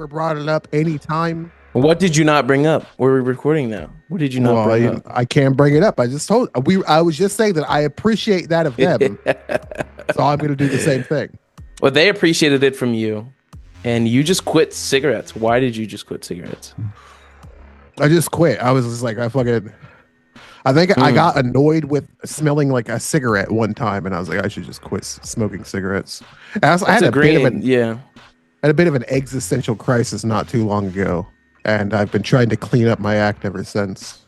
ever brought it up any time. What did you not bring up? We're recording now. What did you not bring up? I can't bring it up. I just told I was just saying that I appreciate that of them. So I'm gonna do the same thing. Well, they appreciated it from you, and you just quit cigarettes. Why did you just quit cigarettes? I just quit. I was just like, I think I got annoyed with smelling like a cigarette one time, and I was like, I should just quit smoking cigarettes. I had a bit of an existential crisis not too long ago, and I've been trying to clean up my act ever since.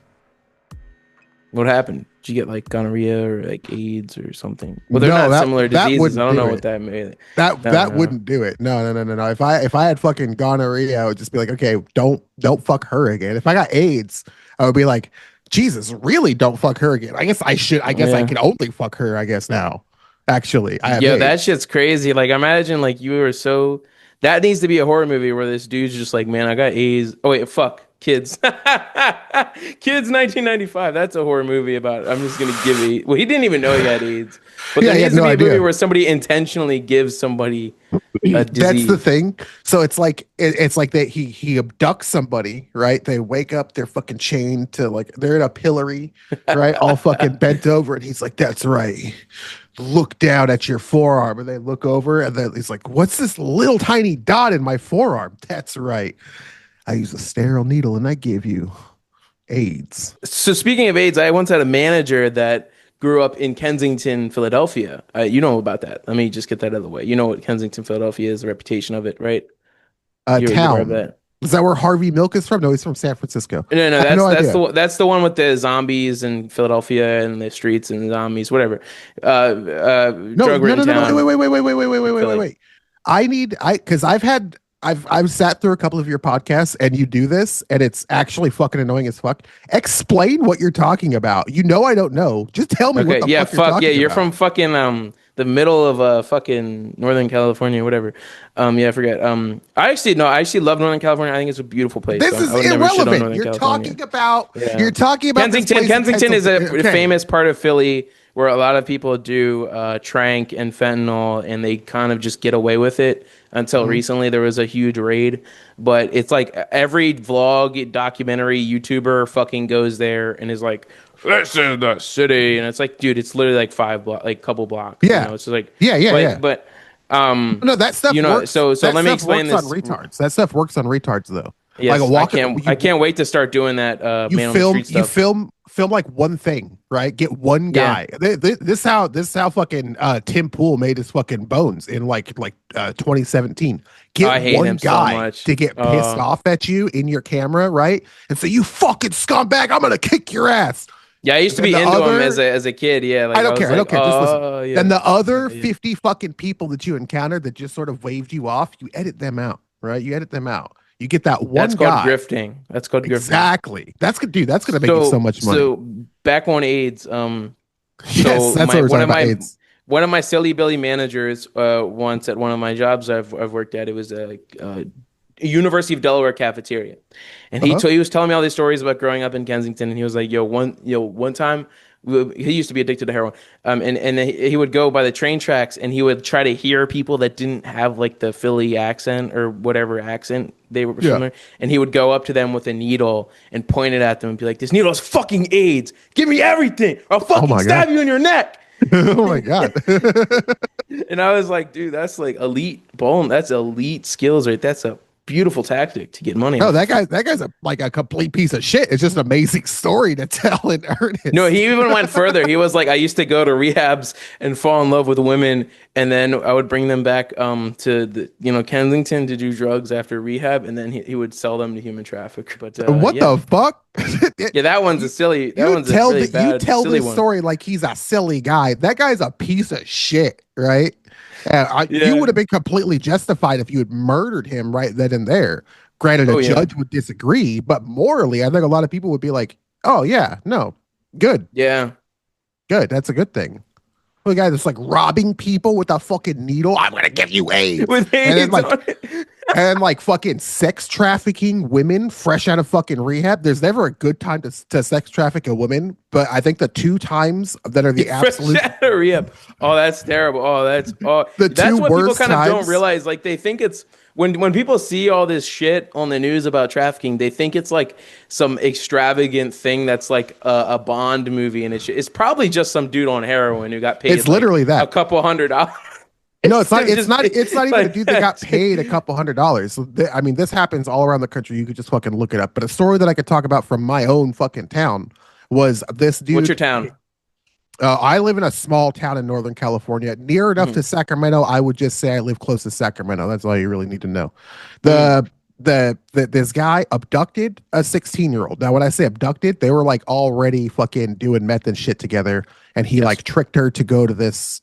What happened? Did you get like gonorrhea or like AIDS or something? Well, they're not similar diseases. I don't know what that made. That wouldn't do it. No. If I had fucking gonorrhea, I would just be like, okay, don't fuck her again. If I got AIDS, I would be like, Jesus, really don't fuck her again. I guess I can only fuck her, I guess now. Actually, that shit's crazy. Like, imagine like you were so. That needs to be a horror movie where this dude's just like, man, I got AIDS. Oh wait, fuck. Kids. Kids 1995. That's a horror movie about I'm just gonna give AIDS. Well, he didn't even know he had AIDS. But there needs to be a movie where somebody intentionally gives somebody a disease. That's the thing. So it's like that he abducts somebody, right? They wake up, they're fucking chained to like they're in a pillory, right? All fucking bent over, and he's like, that's right. Look down at your forearm, and they look over, and then he's like, what's this little tiny dot in my forearm? That's right. I use a sterile needle and I give you AIDS. So speaking of AIDS, I once had a manager that grew up in Kensington, Philadelphia. You know about that. Let me just get that out of the way. You know what Kensington, Philadelphia is, the reputation of it, right? Town. Is that where Harvey Milk is from? No, he's from San Francisco. No, that's the one with the zombies in Philadelphia and the streets and the zombies, whatever. No, wait. Because I've sat through a couple of your podcasts and you do this and it's actually fucking annoying as fuck. Explain what you're talking about. You know I don't know. Just tell me what the fuck you're talking about. You're from fucking the middle of fucking Northern California, whatever. I forget. I actually love Northern California. I think it's a beautiful place. This is irrelevant. You're talking about Kensington. Kensington is a famous part of Philly where a lot of people do trank and fentanyl, and they kind of just get away with it. Until recently, there was a huge raid. But it's like every vlog, documentary, YouTuber fucking goes there and is like, this is the city. And it's like, dude, it's literally like couple blocks. Yeah. You know? It's just like, But no, that stuff works. So let me explain this. On retards. That stuff works on retards, though. Yes, I can't wait to start doing that. Man on the street stuff. You film like one thing, right? Get one guy. Yeah. This is how fucking Tim Pool made his fucking bones in like 2017. Get one guy to get pissed off at you in your camera, right? And say, you fucking scumbag, I'm gonna kick your ass. Yeah, I used to be into him as a kid. Yeah, like, I don't care. Just listen. Yeah. And the other 50 fucking people that you encountered that just sort of waved you off, you edit them out, right? You edit them out. You get that one guy. That's called grifting. That's called grifting. Exactly. That's good, dude. That's gonna make you so much money. So back on AIDS. Yes, that's what we're talking about. AIDS. One of my silly Billy managers once at one of my jobs I've worked at, it was a University of Delaware cafeteria, and he was telling me all these stories about growing up in Kensington, and he was like, one time he used to be addicted to heroin, and he would go by the train tracks and he would try to hear people that didn't have like the Philly accent or whatever accent they were from, and he would go up to them with a needle and point it at them and be like, this needle is fucking AIDS, give me everything, or I'll fucking stab you in your neck. Oh my god. And I was like, dude, that's like elite bone, that's elite skills, right? That's a beautiful tactic to get money. No, that guy's a complete piece of shit. It's just an amazing story to tell in earnest. No, he even went further. He was like, I used to go to rehabs and fall in love with women, and then I would bring them back to the Kensington to do drugs after rehab, and then he would sell them to human traffickers. But what the fuck? Yeah, that one's a silly. That one's a really bad. You tell this story like he's a silly guy. That guy's a piece of shit, right? You would have been completely justified if you had murdered him right then and there. Granted, a judge would disagree, but morally, I think a lot of people would be like, "Oh yeah, no, good, yeah, good. That's a good thing." The guy that's like robbing people with a fucking needle. I'm gonna give you AIDS. With AIDS, and then, like, And like fucking sex trafficking women fresh out of fucking rehab. There's never a good time to sex traffic a woman, but I think the two times that are the Fresh absolute out of rehab. Oh, that's terrible. the two That's what people worst kind of don't times. realize. Like they think it's when people see all this shit on the news about trafficking, they think it's like some extravagant thing that's like a Bond movie, and it's probably just some dude on heroin who got It's paid like literally a that. couple $100. No, it's not. It's Just not. It's not even a like dude that got paid a couple $100s. So I mean, this happens all around the country. You could just fucking look it up. But a story that I could talk about from my own fucking town was this What's your dude. town? I live in a small town in Northern California, near enough Hmm. to Sacramento. I would just say I live close to Sacramento. That's all you really need to know. Hmm. This guy abducted a 16-year-old. Now, when I say abducted, they were like already fucking doing meth and shit together, and he Yes. like tricked her to go to this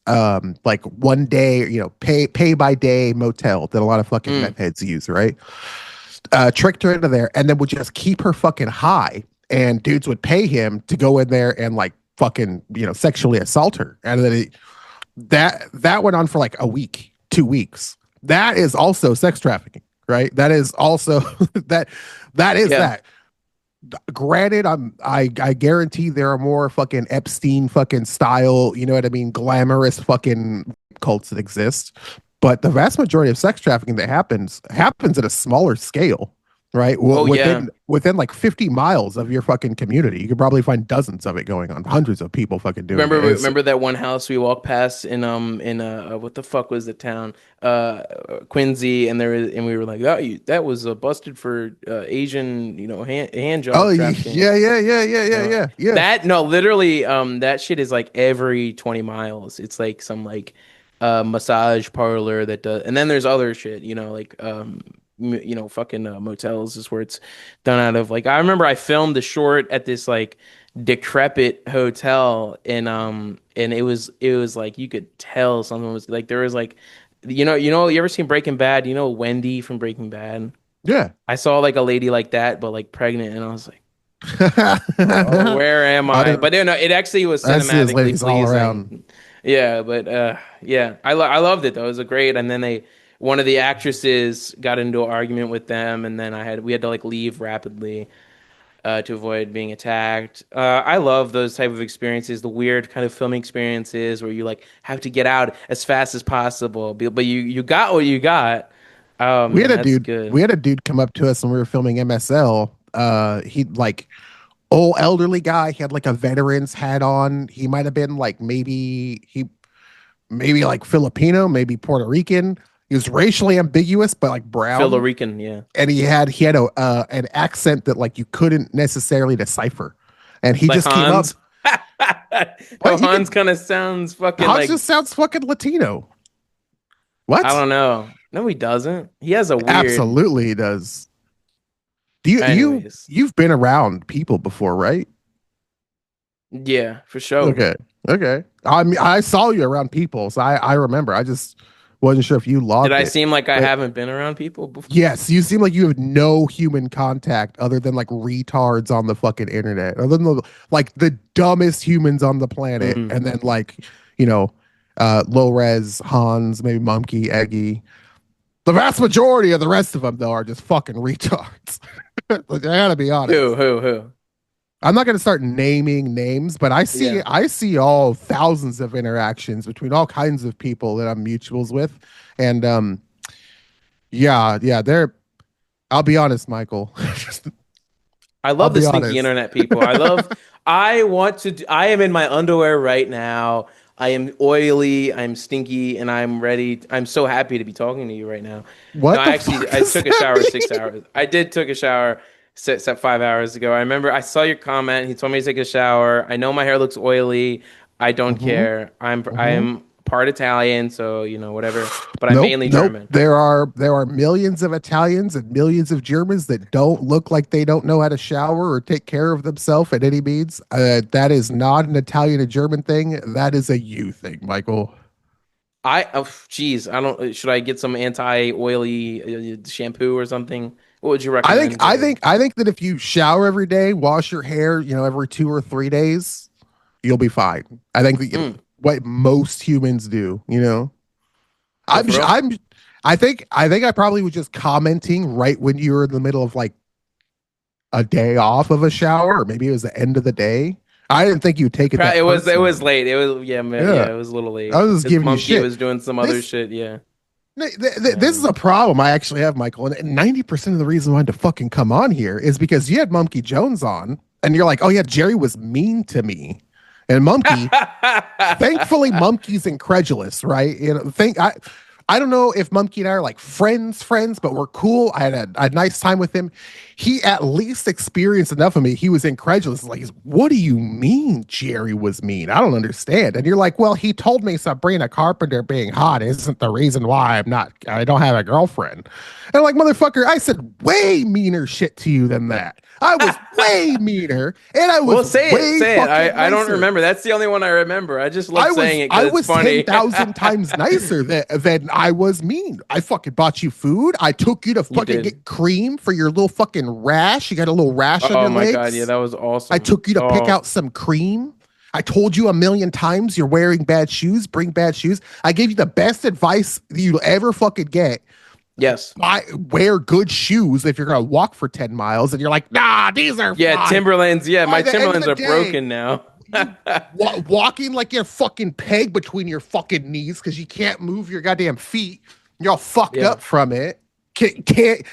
like one day, pay by day motel that a lot of fucking Mm. meth heads use, right? Tricked her into there, and then would just keep her fucking high. And dudes would pay him to go in there and like fucking sexually assault her, and then that went on for like a week, 2 weeks. That is also sex trafficking, right? That is also that is Yeah. that. Granted, I guarantee there are more fucking Epstein fucking style, you know what I mean, glamorous fucking cults that exist, but the vast majority of sex trafficking that happens at a smaller scale, right? Oh yeah. Within like 50 miles of your fucking community, you could probably find dozens of it going on, hundreds of people fucking doing it. Remember that one house we walked past in what the fuck was the town? Quincy, and we were like, that was busted for Asian, hand Oh job trafficking. Uh, yeah. that no, literally, that shit is like every 20 miles. It's like some like massage parlor that does, and then there's other shit, like fucking motels is where it's done out of. Like I remember I filmed the short at this like decrepit hotel, and it was like you could tell something was like there was like you ever seen Breaking Bad? You know Wendy from Breaking Bad? Yeah. I saw like a lady like that, but like pregnant, and I was like, oh, I where am I? don't But no, it actually was I see his cinematically ladies all around. pleasing. Yeah, but yeah, I loved it though. It was a great. And then one of the actresses got into an argument with them, and then we had to like leave rapidly to avoid being attacked. I love those type of experiences, the weird kind of filming experiences where you like have to get out as fast as possible, but you got what you got. Oh We had man, a that's dude good. we had a dude come up to us when we were filming MSL. He like old elderly guy. He had like a veteran's hat on. He might have been like maybe like Filipino, maybe Puerto Rican. He was racially ambiguous, but like Phil brown, Rican, yeah, and he had a an accent that like you couldn't necessarily decipher. And he like just came up. Hans. What No, he Hans could kind of sounds fucking Hans like just sounds fucking Latino. I What? don't know. No, he doesn't. He has a weird. Absolutely, he does. Do Anyways, you've been around people before, right? yeah, for sure. Okay. Okay. I mean, I saw you around people, so I remember. I just wasn't sure if you Did logged I it. seem like I But haven't been around people before? yes, you seem like you have no human contact other than like retards on the fucking internet, other than like the dumbest humans on the planet, Mm. and then like, you know, LowRes, Hans, maybe Monkey, Eggy. The vast majority of the rest of them, though, are just fucking retards. Like, I gotta be Who, honest. who, who? I'm not gonna start naming names, but Yeah. I see all thousands of interactions between all kinds of people that I'm mutuals with, and yeah, they're. I'll be honest, Michael. I I'll love the be sneaky honest. internet people. I want to, I am in my underwear right now. I am oily, I'm stinky, and I'm ready. I'm so happy to be talking to you right now. No, What the fuck I does took a that shower mean? 6 hours. I did took a shower 5 hours ago. I remember I saw your comment. He told me to take a shower. I know my hair looks oily. I don't Mm-hmm. care. I Mm-hmm. am part Italian, so whatever. But I'm Nope, mainly nope. German. There are millions of Italians and millions of Germans that don't look like they don't know how to shower or take care of themselves at any means. That is not an Italian and German thing. That is a you thing, Michael. Geez, I don't. Should I get some anti-oily shampoo or something? What would you I think recommend? I think I think that if you shower every day, wash your hair, every 2 or 3 days, you'll be fine. I think that Mm, what most humans do. oh, I'm for real? I'm I probably was just commenting right when you were in the middle of like a day off of a shower, or maybe it was the end of the day. I didn't think you'd take it that It was personally. late. It was Yeah, it was a little I late. was just This giving you monkey shit. was doing some other This shit. Yeah. this is a problem I actually have, Michael. And 90% of the reason why I had to fucking come on here is because you had Monkey Jones on, and you're like, oh yeah, Jerry was mean to me. And Monkey, thankfully, Monkey's incredulous, right? You know, I don't know if Monkey and I are like friends, but we're cool. I had a nice time with him. He at least experienced enough of me. He was incredulous. Like, what do you mean Jerry was mean? I don't understand. And you're like, well, he told me Sabrina Carpenter being hot isn't the reason why I don't have a girlfriend. And I'm like, motherfucker, I said way meaner shit to you than that. I was way meaner, and I was Well, say way it, say it. I don't nicer. remember. That's the only one I remember. I just love saying it I because it's was funny. 10,000 times nicer than I was mean. I fucking bought you food. I took you to You fucking did. get cream for your little fucking rash. You got a little rash on Oh your my God. Yeah, legs. that was I awesome. took you to pick Oh, out some cream. I told you a million times you're wearing bad shoes, bring bad shoes. I gave you the best advice you'll ever fucking get. yes. Wear good shoes if you're gonna walk for 10 miles, and you're like, nah, these are Yeah, fine. Timberlands. Yeah, By my the end of Timberlands the are day, broken now. you walking like you're fucking peg between your fucking knees because you can't move your goddamn feet. You're all fucked Yeah. up from it. Can't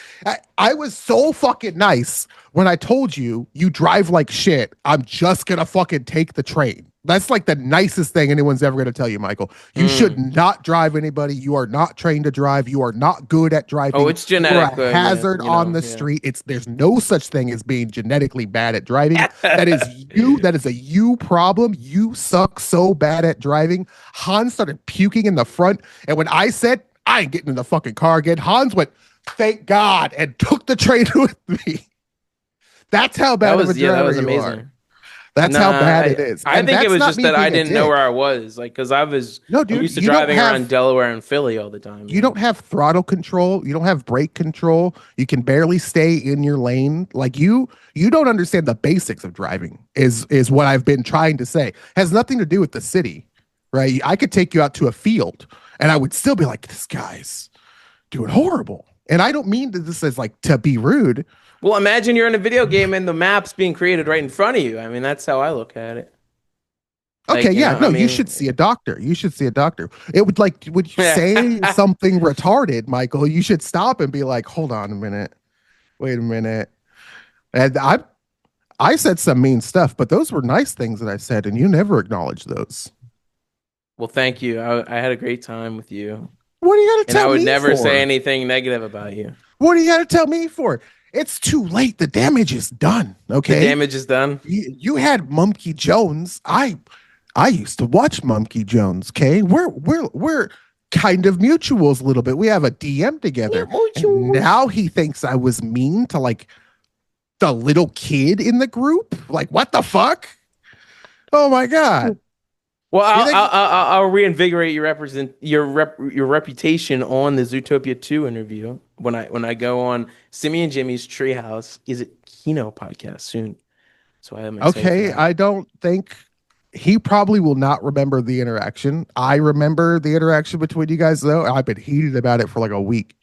I was so fucking nice when I told you you drive like shit. I'm just gonna fucking take the train. That's like the nicest thing anyone's ever gonna tell you, Michael. You should Mm. not drive anybody. You are not trained to drive. You are not good at Oh, driving. it's You're genetic. a Yeah, hazard you on know. the Yeah. street. There's no such thing as being genetically bad at driving. That is you. That is a you problem. You suck so bad at driving. Hans started puking in the front, and when I said I ain't getting in the fucking car again, Hans went, "Thank God," and took the train with me. That's how bad of a That driver was you are. amazing. That's how Nah, bad it is. I And think it that's was not just me that I being a didn't know where dick. I was. Like, because No, I'm dude, used to driving around Delaware and Philly all the time. you don't have throttle control. You don't have brake control. You can barely stay in your lane. Like you don't understand the basics of driving is what I've been trying to say. Has nothing to do with the city, right? I could take you out to a field and I would still be like, this guy's doing horrible. And I don't mean that this is like to be rude. Well, imagine you're in a video game and the map's being created right in front of you. I mean, that's how I look at it. Okay, Like, you yeah, know, I no, you mean, should see a doctor. You should see a doctor. It would you say something retarded, Michael, you should stop and be like, hold on a minute. Wait a minute. And I said some mean stuff, but those were nice things that I said, and you never acknowledged those. well, thank you. I had a great time with you. What do you got to And I tell would me never say for? anything negative about you. What do you got to tell me for? It's too late. The damage is done. The Okay. damage is done. You had Monkey Jones. I used to watch Monkey Jones. Okay, we're kind of mutuals a little bit. We have a DM together. And now he thinks I was mean to like the little kid in the group. Like, what the fuck? Oh my god. Well, You think- I'll reinvigorate your reputation on the Zootopia 2 interview when I go on Simmy and Jimmy's Treehouse. Is it Kino podcast soon? So I am excited for Okay, that. I don't think he probably will not remember the interaction. I remember the interaction between you guys though. I've been heated about it for like a week.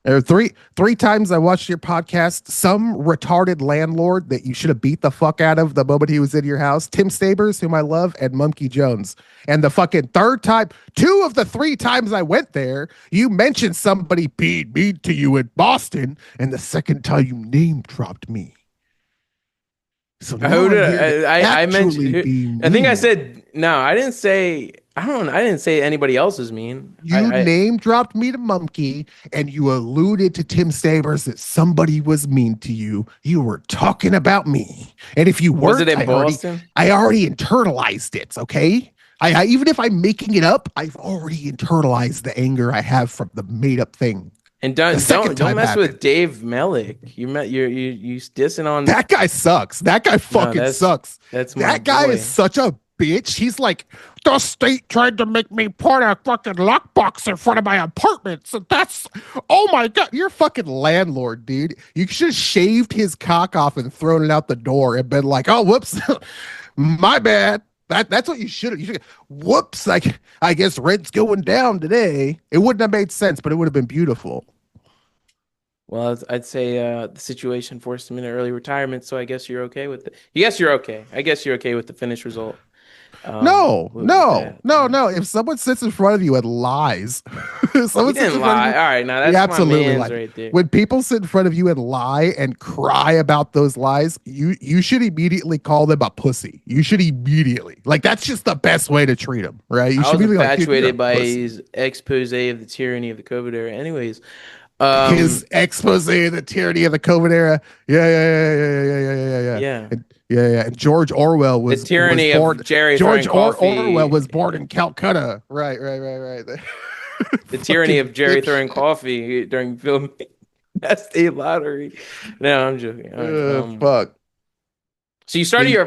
There are three times I watched your podcast. Some retarded landlord that you should have beat the fuck out of the moment he was in your house. Tim Stabers, whom I love, and Monkey Jones. And the fucking third time, two of the three times I went there, you mentioned somebody being mean to you in Boston, and the second time you name dropped me. So now Who I'm did here to I mentioned? actually be I think I mean. said no. I didn't say. I didn't say anybody else is mean. You name dropped me to Monkey, and you alluded to Tim Sabers that somebody was mean to you. You were talking about me, and if you Was weren't, it in Boston? I already internalized it. Okay, I even if I'm making it up, I've already internalized the anger I have from the made up thing. And The second don't time mess happened. with Dave Melick. You dissing on That guy sucks. That guy fucking sucks. That's my That guy boy. is such a bitch. He's like, the state tried to make me put a fucking lockbox in front of my apartment. So that's, oh my God, you're a fucking landlord, dude. You should have shaved his cock off and thrown it out the door and been like, oh, whoops, my bad. That's what you should. You should. Whoops! Like I guess rent's going down today. It wouldn't have made sense, but it would have been beautiful. Well, I'd say the situation forced him into early retirement, so I guess you're okay with it. Yes, you're okay. I guess you're okay with the finished result. No, With no, that, no, no. If someone sits in front of you and lies, if he someone sits didn't in front of lie. you, All right, now you that's my absolutely man's lied. right there. When people sit in front of you and lie and cry about those lies, you should immediately call them a pussy. You should immediately like that's just the best way to treat them, right? You I should was be like, dude, you're a infatuated by pussy. his expose of the tyranny of the COVID era. Anyways, His um, expose of the tyranny of the COVID era. Yeah, yeah, yeah, yeah, yeah, yeah, yeah, yeah, yeah. yeah, And, yeah, yeah. And George Orwell the was tyranny born. of Jerry throwing Orwell coffee. was born in Calcutta. Right, right, right, right. The tyranny of Fucking Jerry throwing dipshit. coffee during filming. That's the lottery. No, I'm joking. All right. Fuck. So you started your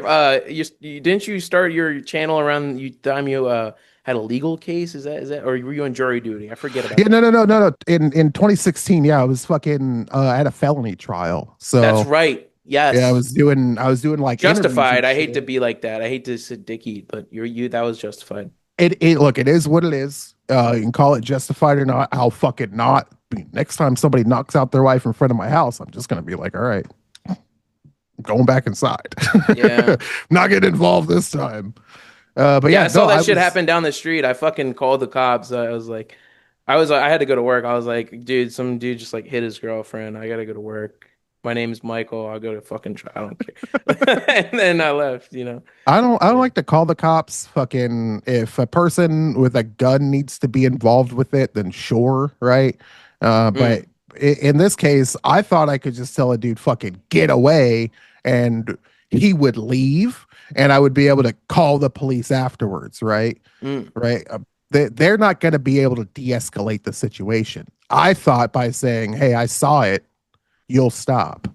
didn't you start your channel around you time you had a legal case? Is that or were you on jury duty? I forget about Yeah, that. no. In 2016, yeah, I was fucking I had a felony trial. That's So right. yeah, Yes. I was doing like interviews Justified. and I hate to shit. be like that. I hate to sit dick eat, but you that was justified. It look, it is what it is. You can call it justified or not. I'll fucking not. Next time somebody knocks out their wife in front of my house, I'm just gonna be like, all right, I'm going back inside. Yeah. Not getting involved this time. But Yeah, I yeah, saw no, that I shit was. happen down the street. I fucking called the cops. I had to go to work. I was like, dude, some dude just like hit his girlfriend. I gotta go to work. My name's Michael. I'll go to fucking try. I don't care. And then I left, you know. I don't Yeah. like to call the cops. Fucking, if a person with a gun needs to be involved with it, then sure, right? But Mm. in this case, I thought I could just tell a dude fucking get away, and he would leave, and I would be able to call the police afterwards, right? Mm. Right? They're not going to be able to de-escalate the situation. I thought by saying, "Hey, I saw it," you'll stop.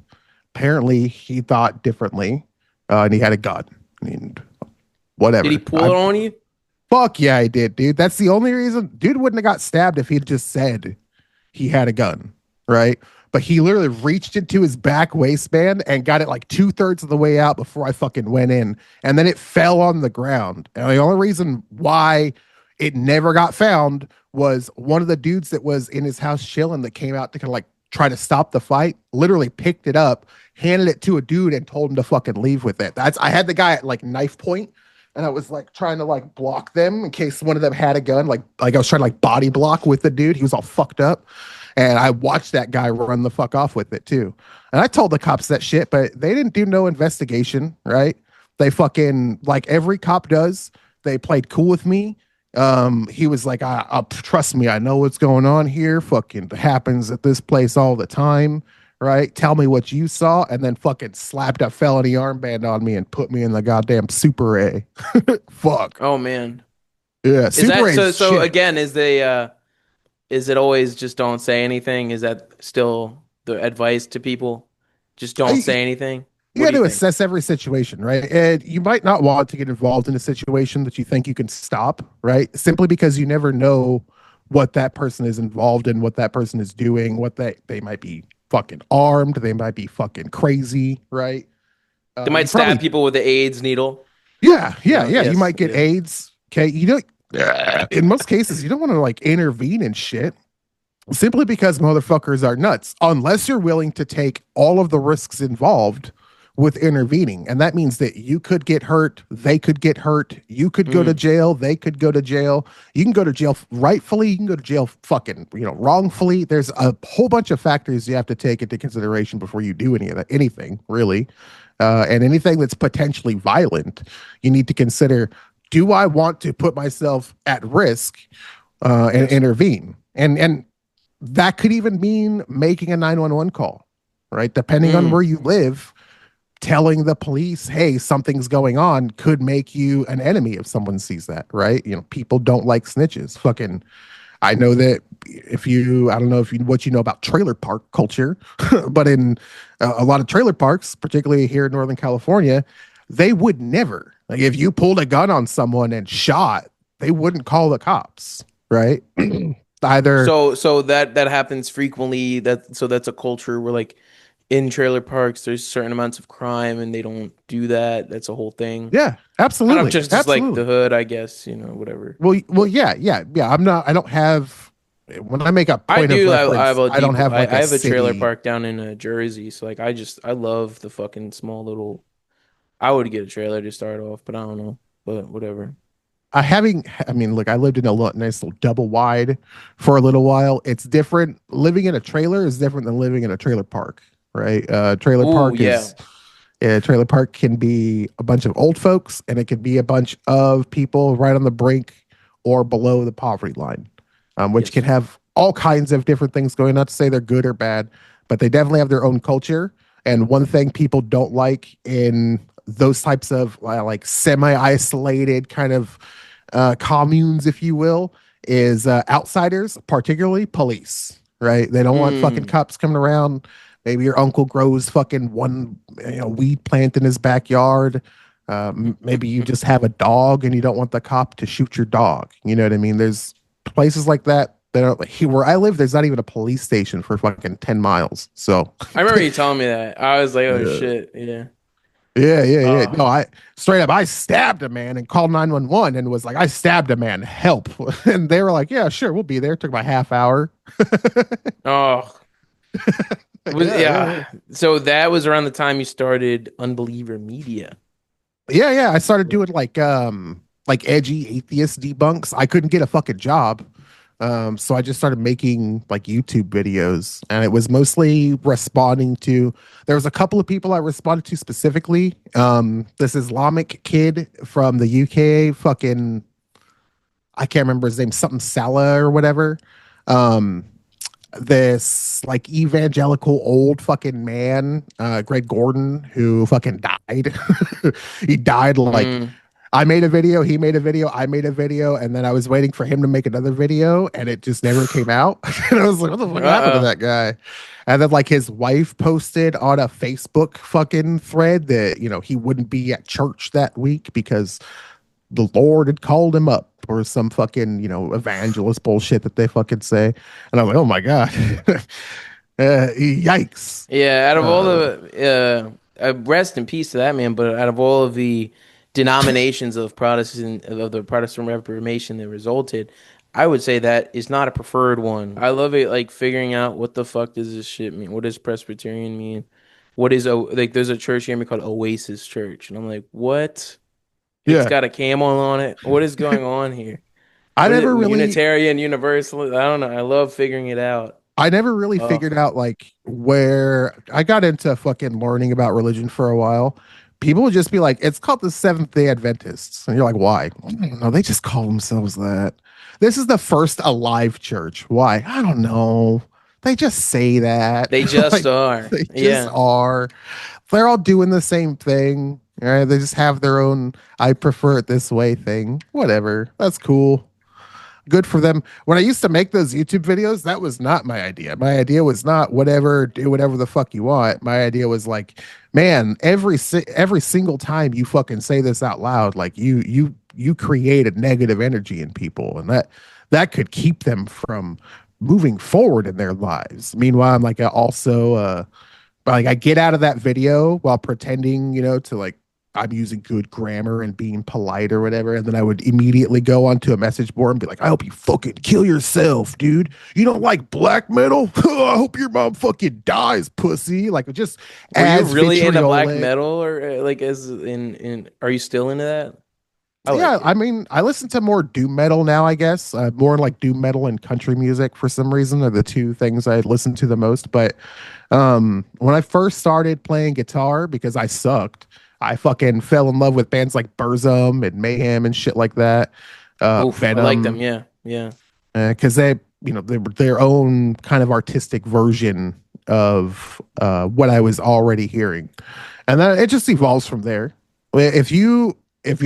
Apparently, he thought differently, and he had a gun. And Did he whatever. pull it on you? Fuck yeah, I did, dude. That's the only reason. Dude wouldn't have got stabbed if he'd just said he had a gun, right? But he literally reached into his back waistband and got it like 2/3 of the way out before I fucking went in. And then it fell on the ground. And the only reason why it never got found was one of the dudes that was in his house chilling that came out to kind of like try to stop the fight, literally picked it up, handed it to a dude and told him to fucking leave with it. I had the guy at like knife point and I was like trying to like block them in case one of them had a gun. Like I was trying to like body block with the dude. He was all fucked up. And I watched that guy run the fuck off with it too. And I told the cops that shit, but they didn't do no investigation, right? They fucking like every cop does. They played cool with me. He was like, trust me, I know what's going on here. Fucking happens at this place all the time, right? Tell me what you saw, and then fucking slapped a felony armband on me and put me in the goddamn Super A. Fuck. Oh man. Yeah, Is Super that A so is so shit. again, is it always just don't say anything? Is that still the advice to people? Just don't I, say anything? you What got do you to think? assess every situation, right? And you might not want to get involved in a situation that you think you can stop, right? Simply because you never know what that person is involved in, what that person is doing, what they might be fucking armed, they might be fucking crazy, right? They You might stab probably, people with the AIDS needle. yeah, You yeah, know, yeah. You yes, might get yeah. AIDS. Okay, you know, in most cases, you don't want to like intervene in shit simply because motherfuckers are nuts, unless you're willing to take all of the risks involved with intervening. And that means that you could get hurt, they could get hurt, you could go to Mm. jail, they could go to jail. You can go to jail rightfully, you can go to jail fucking, wrongfully. There's a whole bunch of factors you have to take into consideration before you do any of that, anything really. And anything that's potentially violent, you need to consider, do I want to put myself at risk and Yes. intervene? And that could even mean making a 911 call, right? Depending on Mm. where you live, telling the police, hey, something's going on could make you an enemy if someone sees that, right? People don't like snitches. Fucking, I know that I don't know if you what you know about trailer park culture, but in a lot of trailer parks, particularly here in Northern California, they would never, like if you pulled a gun on someone and shot, they wouldn't call the cops, right? Either So that happens frequently. That's a culture where like in trailer parks there's certain amounts of crime and they don't do that. That's a whole thing. Yeah, Kind of absolutely, just like the absolutely. hood, I guess, whatever. Well, yeah, yeah, yeah. I'm not. I don't have. When I make a I point of do. I have reference, a I don't deep. have like I a have a trailer city. park down in Jersey, so like I love the fucking small little. I would get a trailer to start off, but I don't know. But whatever. I mean, look, I lived in a nice little double wide for a little while. It's different. Living in a trailer is different than living in a trailer park, right? Oh yeah. Trailer park can be a bunch of old folks, and it can be a bunch of people right on the brink or below the poverty line, which can Yes. have all kinds of different things going. Not to say they're good or bad, but they definitely have their own culture. And one thing people don't like in those types of like semi-isolated kind of communes, if you will, is outsiders, particularly police. Right? They don't want fucking Mm. cops coming around. Maybe your uncle grows fucking one weed plant in his backyard. Maybe you just have a dog and you don't want the cop to shoot your dog. You know what I mean? There's places like that. Where I live, there's not even a police station for fucking 10 miles. So, I remember you telling me that. I was like, oh yeah. shit, yeah. Yeah, yeah, yeah. Oh, No, I straight up, I stabbed a man and called 911 and was like, I stabbed a man, help. And they were like, yeah, sure, we'll be there. It took about half hour. oh. Yeah, yeah, yeah. Yeah. So that was around the time you started Unbeliever Media. Yeah, yeah. I started doing like edgy atheist debunks. I couldn't get a fucking job. So I just started making like YouTube videos, and it was mostly responding to there was a couple of people I responded to specifically. This Islamic kid from the UK, fucking I can't remember his name, something Salah or whatever. Um, this like evangelical old fucking man, Greg Gordon, who fucking died. He died like Mm. I made a video, he made a video, I made a video, and then I was waiting for him to make another video, and it just never came out. And I was like, what the fuck happened to Uh-oh. that guy? And then like his wife posted on a Facebook fucking thread that, he wouldn't be at church that week because the Lord had called him up or some fucking, evangelist bullshit that they fucking say. And I'm like, oh my God. Yikes. Yeah, out of all Uh, the rest in peace to that man, but out of all of the denominations of the Protestant Reformation that resulted, I would say that is not a preferred one. I love it, like figuring out what the fuck does this shit mean? What does Presbyterian mean? What is like? There's a church here called Oasis Church, and I'm like, what? It's yeah. got a camel on it. What is going on here? I What is never it? really Unitarian, Universalist? I don't know. I love figuring it out. I never really Oh, figured out like where I got into fucking learning about religion for a while. People would just be like, it's called the Seventh Day Adventists. And you're like, why? No, they just call themselves that. This is the first alive church. Why? I don't know. They just say that. they just Like, are. they just Yeah. are. They're all doing the same thing. Right? They just have their own I prefer it this way thing. Whatever. That's cool, good for them. When I used to make those YouTube videos, that was not my idea. My idea was not whatever, do whatever the fuck you want. My idea was like, man, every single time you fucking say this out loud, like you create a negative energy in people, and that could keep them from moving forward in their lives. Meanwhile, I'm like also like I get out of that video while pretending, to like I'm using good grammar and being polite or whatever, and then I would immediately go onto a message board and be like, "I hope you fucking kill yourself, dude. You don't like black metal? I hope your mom fucking dies, pussy." Like just Were you as really into black vitriolic. metal or like as in are you still into that? I like Yeah, it. I mean, I listen to more doom metal now, I guess. More like doom metal and country music for some reason are the two things I listen to the most. But when I first started playing guitar, because I sucked, I fucking fell in love with bands like Burzum and Mayhem and shit like that. Oof, I like them. Venom, Yeah. Yeah. because they were their own kind of artistic version of what I was already hearing, and then it just evolves from there. If you're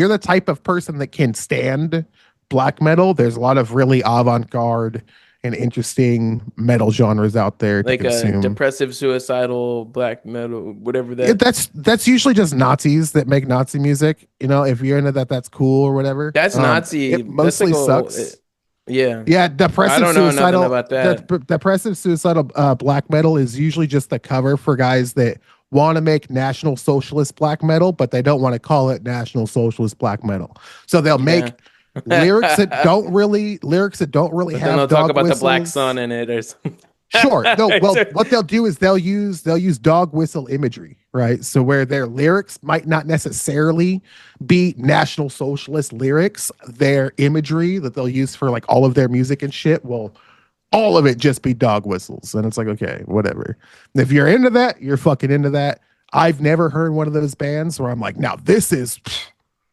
the type of person that can stand black metal, there's a lot of really avant-garde and interesting metal genres out there to Like a consume. depressive, suicidal, black metal, whatever It, that. that's usually just Nazis that make Nazi music. If you're into that, that's cool or whatever. That's Nazi. It That's like mostly a sucks. Yeah. Yeah, I depressive don't know nothing suicidal. about that. Depressive suicidal black metal is usually just the cover for guys that want to make National Socialist black metal, but they don't want to call it National Socialist black metal. So they'll Yeah. make lyrics that don't really But then have they'll talk dog about the black sun whistles. in it or something. Sure. No, well, what they'll do is they'll use dog whistle imagery, right? So where their lyrics might not necessarily be National Socialist lyrics, their imagery that they'll use for like all of their music and shit will all of it just be dog whistles. And it's like, okay, whatever. And if you're into that, you're fucking into that. I've never heard one of those bands where I'm like, now this is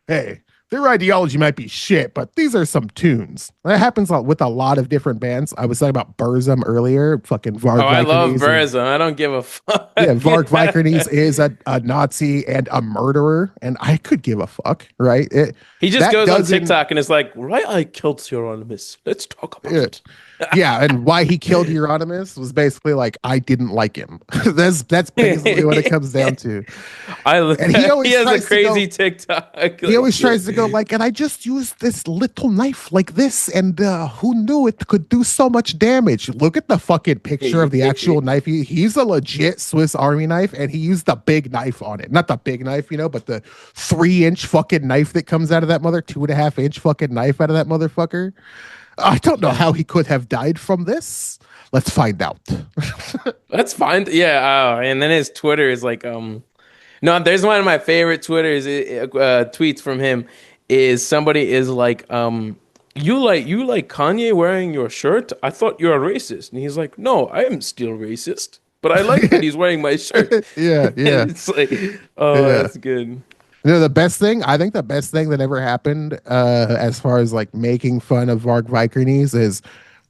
hey, their ideology might be shit, but these are some tunes. That happens with a lot of different bands. I was talking about Burzum earlier, fucking Oh, Varg I love Vikernes. Burzum. I don't give a fuck. Yeah, Varg Vikernes is a Nazi and a murderer, and I could give a fuck, right? He just That goes on doesn't, TikTok and is like, right, I killed Hieronymus. Let's talk about yeah, it. yeah, and why he killed Euronymous was basically like I didn't like him. That's basically what it comes down to. And he He always has a tries to go. crazy TikTok. He Like, always tries to go like, and I just used this little knife like this, and who knew it could do so much damage? Look at the fucking picture of the actual knife. He's a legit Swiss Army knife, and he used the big knife on it. Not the big knife, but the 3-inch fucking knife that comes out of that 2.5-inch fucking knife out of that motherfucker. I don't know yeah, how he could have died from this. Let's find out. that's fine. Yeah, and then his Twitter is like, no, there's one of my favorite Twitters tweets from him. Is somebody is like, you like Kanye wearing your shirt? I thought you're a racist, and he's like, no, I am still racist, but I like that he's wearing my shirt. Yeah, yeah, It's like, oh, yeah. that's good. I think the best thing that ever happened as far as like making fun of Varg Vikernes is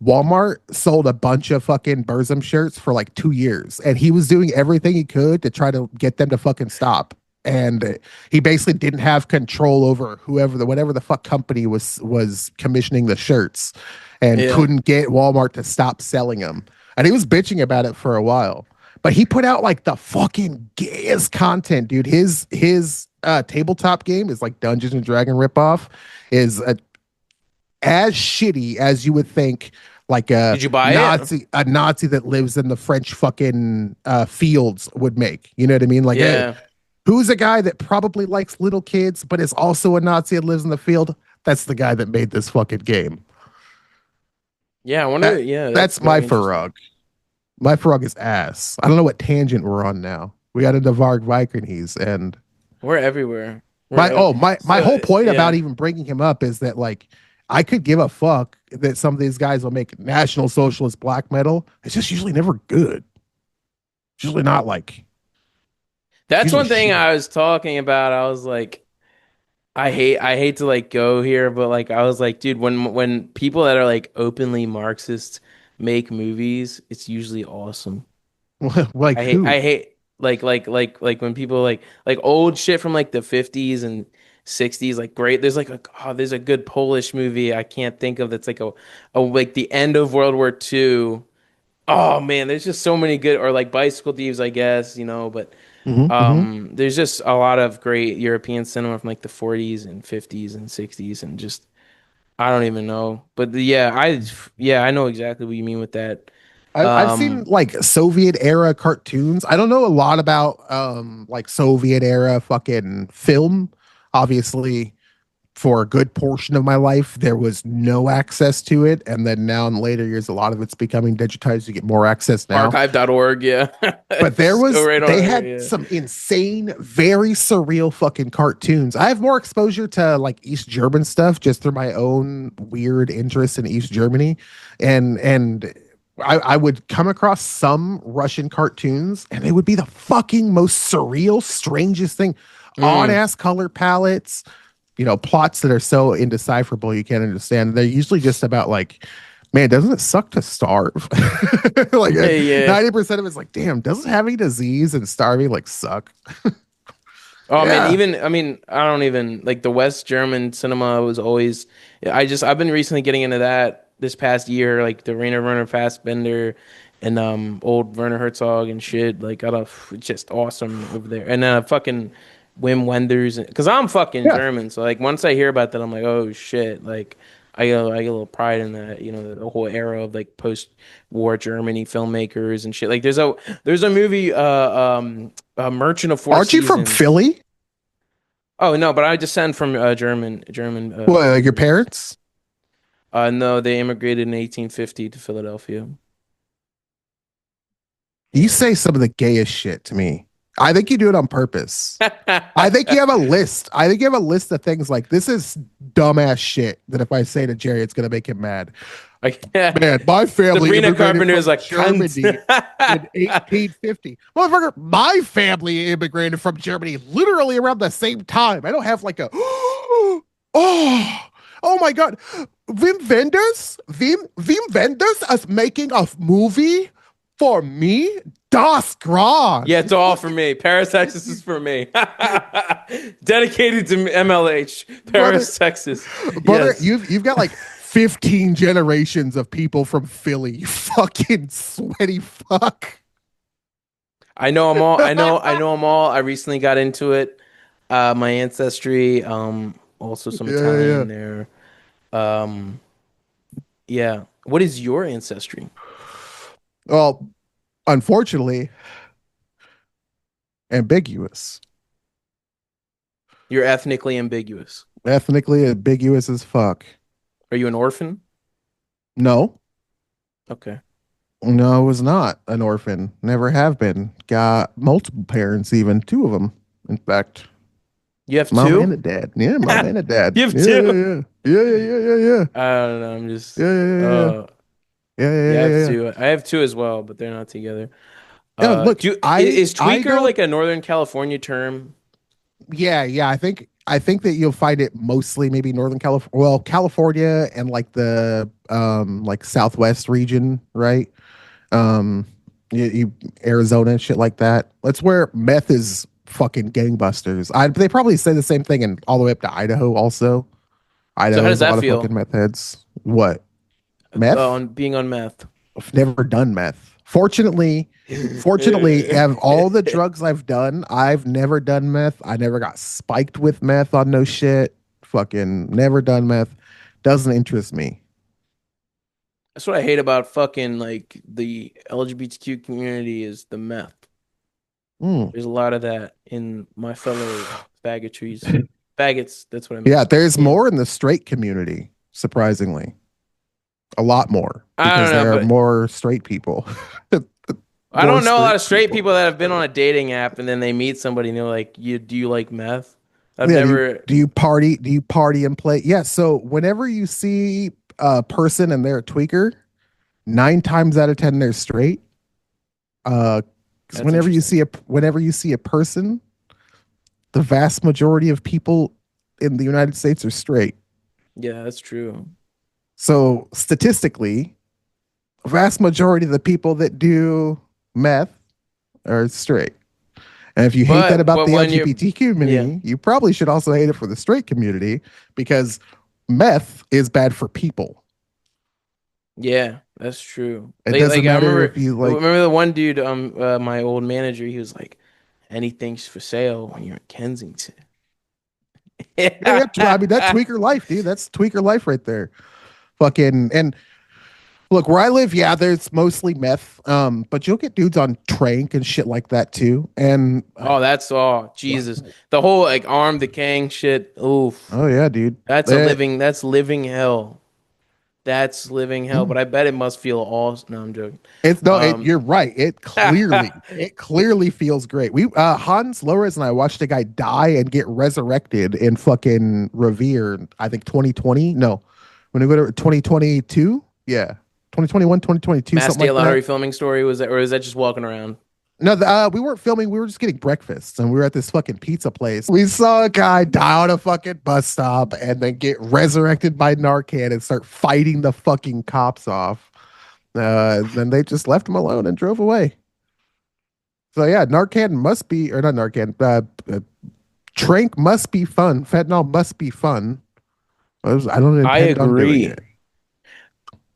Walmart sold a bunch of fucking Burzum shirts for like 2 years, and he was doing everything he could to try to get them to fucking stop. And he basically didn't have control over whatever the fuck company was commissioning the shirts, and Yeah. couldn't get Walmart to stop selling them. And he was bitching about it for a while. But he put out like the fucking gayest content, dude. His tabletop game is like Dungeons and Dragon ripoff, is as shitty as you would think like Did you buy it? A Nazi that lives in the French fucking fields would make. You know what I mean? Like, hey, Yeah. who's a guy that probably likes little kids but is also a Nazi that lives in the field? That's the guy that made this fucking game. Yeah, I wonder. That, Yeah, that's that's my very interesting. Farug. My Farug is ass. I don't know what tangent we're on now. We got into Varg Vikernes, and We're everywhere. my We're oh my so whole point about yeah. even bringing him up is that like I could give a fuck that some of these guys will make National Socialist black metal. It's just usually never good. It's usually not like it's That's usually one thing shitty. I was talking about. I was like, I hate to like go here, but like I was like, dude, when people that are like openly Marxist make movies, it's usually awesome. Like I who? hate like when people like old shit from like the 50s and 60s, like great. There's a good Polish movie I can't think of that's like a like the end of World War II. Oh man, there's just so many good, or like Bicycle Thieves, I guess, but Hmm. there's just a lot of great European cinema from like the 40s and 50s and 60s and just I don't even know. But yeah, I know exactly what you mean with that. I've seen Um like Soviet era cartoons. I don't know a lot about like Soviet era fucking film. Obviously, for a good portion of my life, there was no access to it. And then now in later years, a lot of it's becoming digitized. You get more access now. archive.org, yeah. But Just go right they on had there, yeah. some insane, very surreal fucking cartoons. I have more exposure to like East German stuff just through my own weird interest in East Germany. And I would come across some Russian cartoons and they would be the fucking most surreal, strangest thing. Odd Mm. ass color palettes, plots that are so indecipherable you can't understand. They're usually just about like, man, doesn't it suck to starve? Like Yeah. 90% of it's like, damn, doesn't having disease and starving like suck? Oh man, Yeah. even I mean, I don't even like the West German cinema was always I've been recently getting into that this past year, like the Rainer Werner Fassbender and old Werner Herzog and shit. Like it's just awesome over there. And fucking Wim Wenders, because I'm fucking Yeah. German, so like once I hear about that, I'm like, oh shit, like I get a little pride in that, the whole era of like post-war Germany filmmakers and shit. Like there's a movie, Merchant of Four Aren't you from Seasons. Philly? Oh no, but I descend from German What, like your immigrants. parents? No, they immigrated in 1850 to Philadelphia. You Yeah. say some of the gayest shit to me. I think you do it on purpose. I think you have a list. I think you have a list of things like this is dumbass shit that if I say to Jerry, it's gonna make him mad. Like, Man, my family Sabrina immigrated Carpenter is from like cunt. Germany in 1850. Motherfucker, my family immigrated from Germany literally around the same time. I don't have like a oh oh my god. Wim Wenders is making a movie for me. Das Gras. Yeah, it's all for me. Paris, Texas is for me. Dedicated to MLH, Brother, Paris, Texas. brother, Yes. you've got like 15 generations of people from Philly. You fucking sweaty fuck. I know them all. I know them all. I recently got into it. My ancestry, also some Yeah, yeah. Italian there. Um, yeah. What is your ancestry? Well, unfortunately, ambiguous. You're ethnically ambiguous. Ethnically ambiguous as fuck. Are you an orphan? No, Okay. no, I was not an orphan. Never have been. Got multiple parents, even two of them. In fact, You have mom and two? a dad. Yeah, mom and a dad. You have Yeah, yeah, two? yeah. Yeah, yeah, yeah, yeah, yeah. I don't know. I'm just, Yeah, yeah, yeah, yeah. uh, Yeah, yeah, yeah, I yeah, have yeah. two. I have two as well, but they're not together. Yeah, look, Is I tweaker don't. like a Northern California term? Yeah, yeah. I think that you'll find it mostly maybe Northern California, well, California and like the like Southwest region, right? Um, Arizona and shit like that. That's where meth is fucking gangbusters. They probably say the same thing in all the way up to Idaho. Also, So Idaho how does has a that lot of fucking feel? meth heads. What meth? On being on meth. I've never done meth. Fortunately, of all the drugs I've done, I've never done meth. I never got spiked with meth on no shit. Fucking never done meth. Doesn't interest me. That's what I hate about fucking like the LGBTQ community is the meth. Mm. There's a lot of that in my fellow faggotries. Faggots, that's what I Yeah, meant. there's Yeah. more in the straight community, surprisingly. A lot more I don't because know, there are but more straight people. I More don't know a lot straight of straight people. people that have been on a dating app and then they meet somebody and they're like, do you like meth? I've Yeah, never do you party and play? Yeah, so whenever you see a person and they're a tweaker, 9 times out of 10 they're straight. 'Cause That's interesting. whenever you see a person, the vast majority of people in the United States are straight. Yeah, that's true. So statistically, the vast majority of the people that do meth are straight. And if you hate that about But the when you're LGBT yeah. community, you probably should also hate it for the straight community because meth is bad for people. Yeah, that's true. It Like doesn't I matter remember if you like, remember the one dude, my old manager, he was like, anything's for sale when you're in Kensington. yeah, yeah, I mean, that Yeah. tweaker life, dude. That's tweaker life right there. Fucking, and look, where I live, yeah, there's mostly meth. But you'll get dudes on trank and shit like that too. And Oh, that's all. Jesus. The whole like arm decaying shit. Oof. oh yeah, dude. That That's living hell. That's living hell. mm. But I bet it must feel awesome. No, I'm joking. It's no, Um you're right. It clearly feels great. We Hans, LowRes, and I watched a guy die and get resurrected in fucking Revere, I think 2020. No, when we go to 2022, yeah. 2021, 2022, Mass something Day like that. Lottery filming story was that, or is that just walking around? No, we weren't filming. We were just getting breakfast, and we were at this fucking pizza place. We saw a guy die on a fucking bus stop, and then get resurrected by Narcan and start fighting the fucking cops off. Then they just left him alone and drove away. So yeah, Narcan must be, or not Narcan. Trank must be fun. Fentanyl must be fun. I don't I intend on doing agree. it.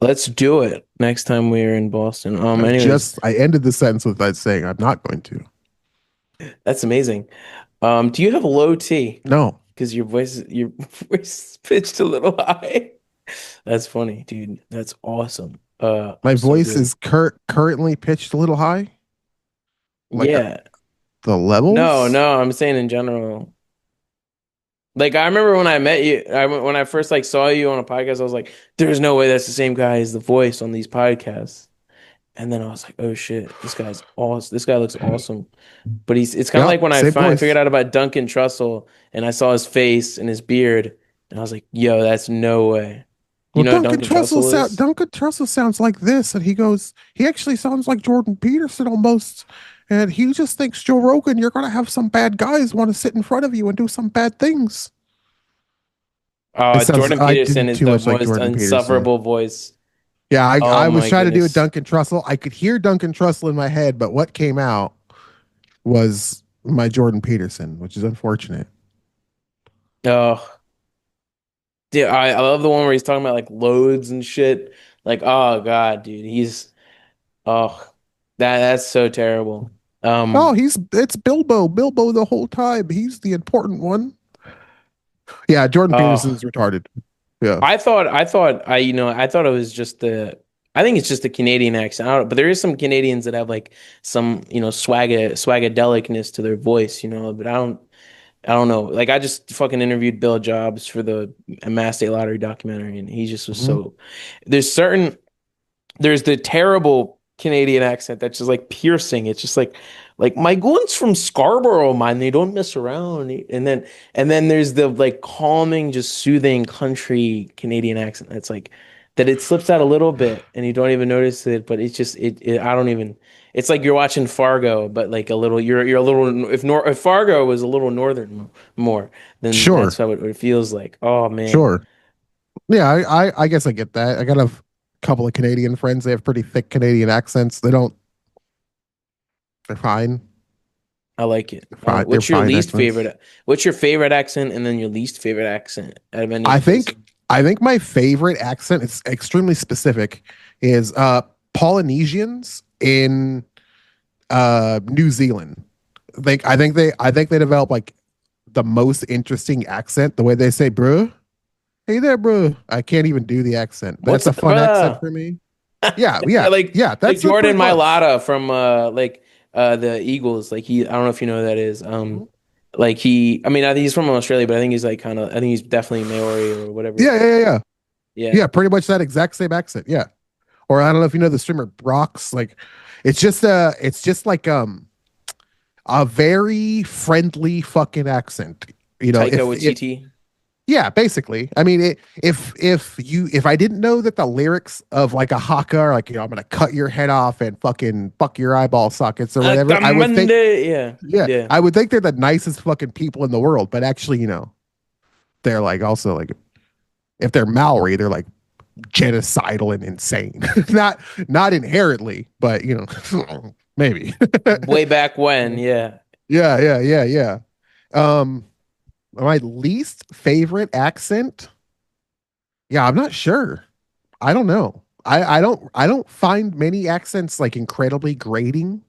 Let's do it next time we're in Boston. Anyways, I ended the sentence with that saying I'm not going to. that's amazing. Do you have low T? No. Because your voice is pitched a little high. That's funny, dude. That's awesome. My So voice good. is currently pitched a little high, like Yeah. the No, levels. no, I'm saying in general. Like I remember when I met you, when I first like saw you on a podcast, I was like, "There's no way that's the same guy as the voice on these podcasts." And then I was like, "Oh shit, this guy's awesome. This guy looks awesome." But it's kind of Yeah, like when same I figured voice. out about Duncan Trussell and I saw his face and his beard, and I was like, "Yo, that's no way." You Well, know who Duncan Trussell is? Duncan Trussell sounds like this, and he goes, he actually sounds like Jordan Peterson almost, and he just thinks Joe Rogan, you're gonna have some bad guys want to sit in front of you and do some bad things. It sounds Jordan I Peterson did is too the much like most Jordan Peterson. insufferable voice. Yeah, Oh I was my trying to do a goodness. Duncan Trussell. I could hear Duncan Trussell in my head, but what came out was my Jordan Peterson, which is unfortunate. Oh, dude, I love the one where he's talking about like loads and shit. Like, oh God, dude, oh that's so terrible. Oh, Um, it's Bilbo. Bilbo the whole time. He's the important one. Yeah, Jordan oh, Peterson's retarded. Yeah. I thought it was just I think it's just the Canadian accent. I don't, but there is some Canadians that have like some, swagadelicness to their voice, but I don't know. Like I just fucking interviewed Bill Jobs for the Mass State Lottery documentary, and he just was Mhm. so. There's certain there's the terrible Canadian accent that's just like piercing. It's just like my goons from Scarborough, man. They don't mess around. And then there's the like calming, just soothing country Canadian accent. That's like that it slips out a little bit and you don't even notice it, but it's just I don't even it's like you're watching Fargo, but like a little you're a little if Fargo was a little northern more, then that's Sure. how it feels like. Oh man, Sure. Yeah, I guess I get that. I got a couple of Canadian friends. They have pretty thick Canadian accents. They don't. They're fine. I like it. They're fine. They're What's your fine least accents. favorite? What's your favorite accent, and then your least favorite accent out of any of I the think places? I think my favorite accent, it's extremely specific, is Polynesians in New Zealand. I think they develop like the most interesting accent. The way they say "bro," hey there, bro. I can't even do the accent, but What's it's a up, fun accent bruh? for me. Yeah, yeah, yeah. Like That's pretty Jordan close. Mailata from the Eagles. Like I don't know if you know who that is. Mhm. Like I mean, I think he's from Australia, but I think he's like kind of, I think he's definitely Maori or whatever. Yeah, yeah, yeah, yeah. Yeah. Yeah, pretty much that exact same accent. Yeah. Or I don't know if you know the streamer Brox. Like, it's just like a very friendly fucking accent. You know, Taika if Waititi. yeah, basically. I mean, if I didn't know that the lyrics of like a haka are like, I'm gonna cut your head off and fucking fuck your eyeball sockets or whatever, I would think, Kamande. Yeah. yeah, Yeah. I would think they're the nicest fucking people in the world. But actually, they're like also like if they're Maori, they're like genocidal and insane. Not inherently, but maybe. Way back when. Yeah. Yeah, yeah, yeah, yeah. Um, my least favorite accent. Yeah, I'm not sure. I don't know. I don't find many accents like incredibly grating.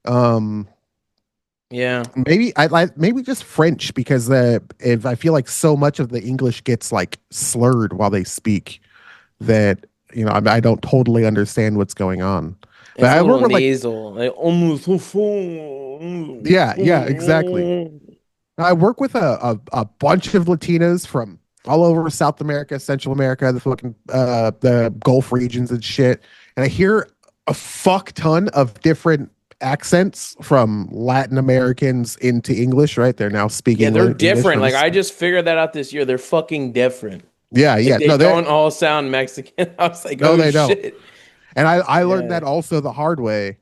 Um, Yeah. maybe I like maybe just French because if I feel like so much of the English gets like slurred while they speak that I don't totally understand what's going on. But It's a I work little with like nasal. Like almost. yeah, yeah, exactly. I work with a bunch of Latinos from all over South America, Central America, the Gulf regions and shit. And I hear a fuck ton of different accents from Latin Americans into English, right? They're now Yeah, speaking they're English different. from Like I just figured that out this year. They're fucking different. yeah, Like yeah. they No, they don't all sound Mexican. I was like, no, oh they don't. shit. And I learned Yeah. that also the hard way.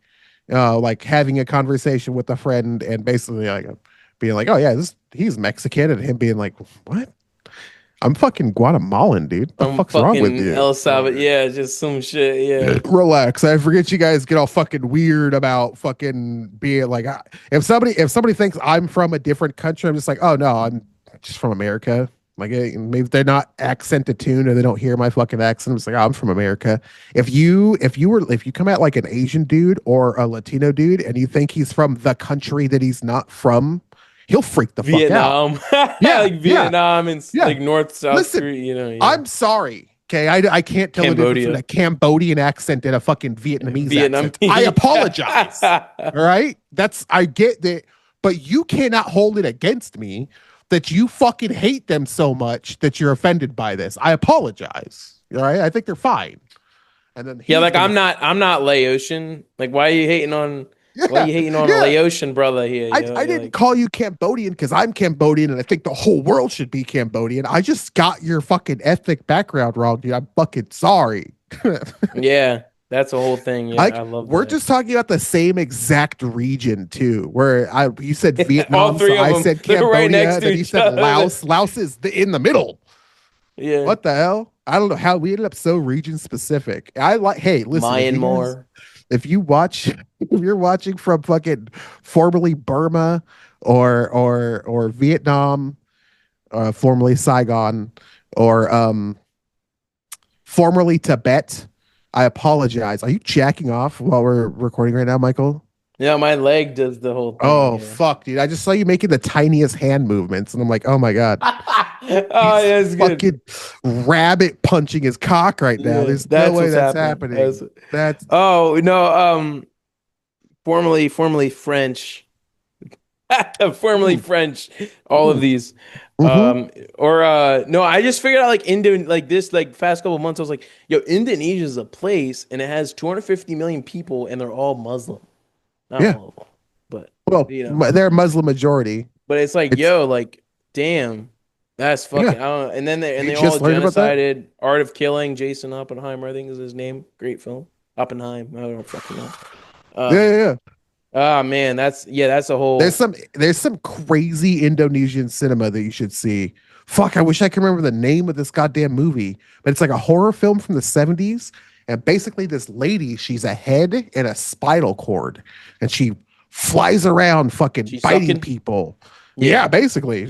Like having a conversation with a friend and basically like being like, "Oh yeah, he's Mexican," and him being like, "What? I'm fucking Guatemalan, dude. What the I'm fuck's wrong with fucking you?" El Salvador. Yeah, just some shit. Yeah. Relax. I forget you guys get all fucking weird about fucking being like, if somebody thinks I'm from a different country, I'm just like, oh no, I'm just from America. Like maybe they're not accent attuned or they don't hear my fucking accent. I'm just like, oh, I'm from America. If you come at like an Asian dude or a Latino dude and you think he's from the country that he's not from, he'll freak the fuck out. Vietnam. Yeah, Like yeah, Vietnam and yeah. like North South Listen, Korea, yeah. I'm sorry. Okay, I can't tell the difference between Cambodia, a Cambodian accent and a fucking Vietnamese accent. I Vietnamese. apologize. All right, I get that, but you cannot hold it against me that you fucking hate them so much that you're offended by this. I apologize. All right, I think they're fine. And then Yeah, he's like gonna, I'm not Laotian. Like, why are yeah, you hating on a yeah. Laotian brother here? I You're didn't like, call you Cambodian because I'm Cambodian and I think the whole world should be Cambodian. I just got your fucking ethnic background wrong, dude. I'm fucking sorry. yeah, that's the whole thing. Yeah, Like I love we're that. just talking about the same exact region too. Where you said All Vietnam, so three of I them, said they're right next Cambodia, to then you each said other. Laos. Laos is in the middle. Yeah, What the hell? I don't know how we ended up so region specific. I like. Hey, listen, Myanmar. if you watch, if you're watching from fucking formerly Burma or Vietnam, formerly Saigon, or formerly Tibet, I apologize. Are you jacking off while we're recording right now, Michael? Yeah, my leg does the whole thing. Oh Yeah. fuck, dude! I just saw you making the tiniest hand movements, and I'm like, oh my god, Oh, he's yeah, it's good. fucking rabbit punching his cock right now. Yeah, There's no that's way what's that's happening. happening. That's Oh no, formerly French, formerly mm, French. All of mm, these, mm-hmm. or no, I just figured out like like this like fast couple months. I was like, yo, Indonesia is a place, and it has 250 million people, and they're all Muslim. Not Yeah. all of them, but Well, you know. they're a Muslim majority. But it's like, It's yo, like, damn, that's yeah. fucking. I don't know. And then You they all just learned about that? genocided. Art of Killing. Jason Oppenheimer, I think is his name. Great film. Oppenheim. I don't fucking know. Yeah, Um. yeah, yeah. Ah, man, that's a There's whole. some crazy Indonesian cinema that you should see. Fuck, I wish I could remember the name of this goddamn movie, but it's like a horror film from the 70s. And basically, this lady, she's a head and a spinal cord, and she flies around fucking She's biting sucking. people. Yeah, Yeah, basically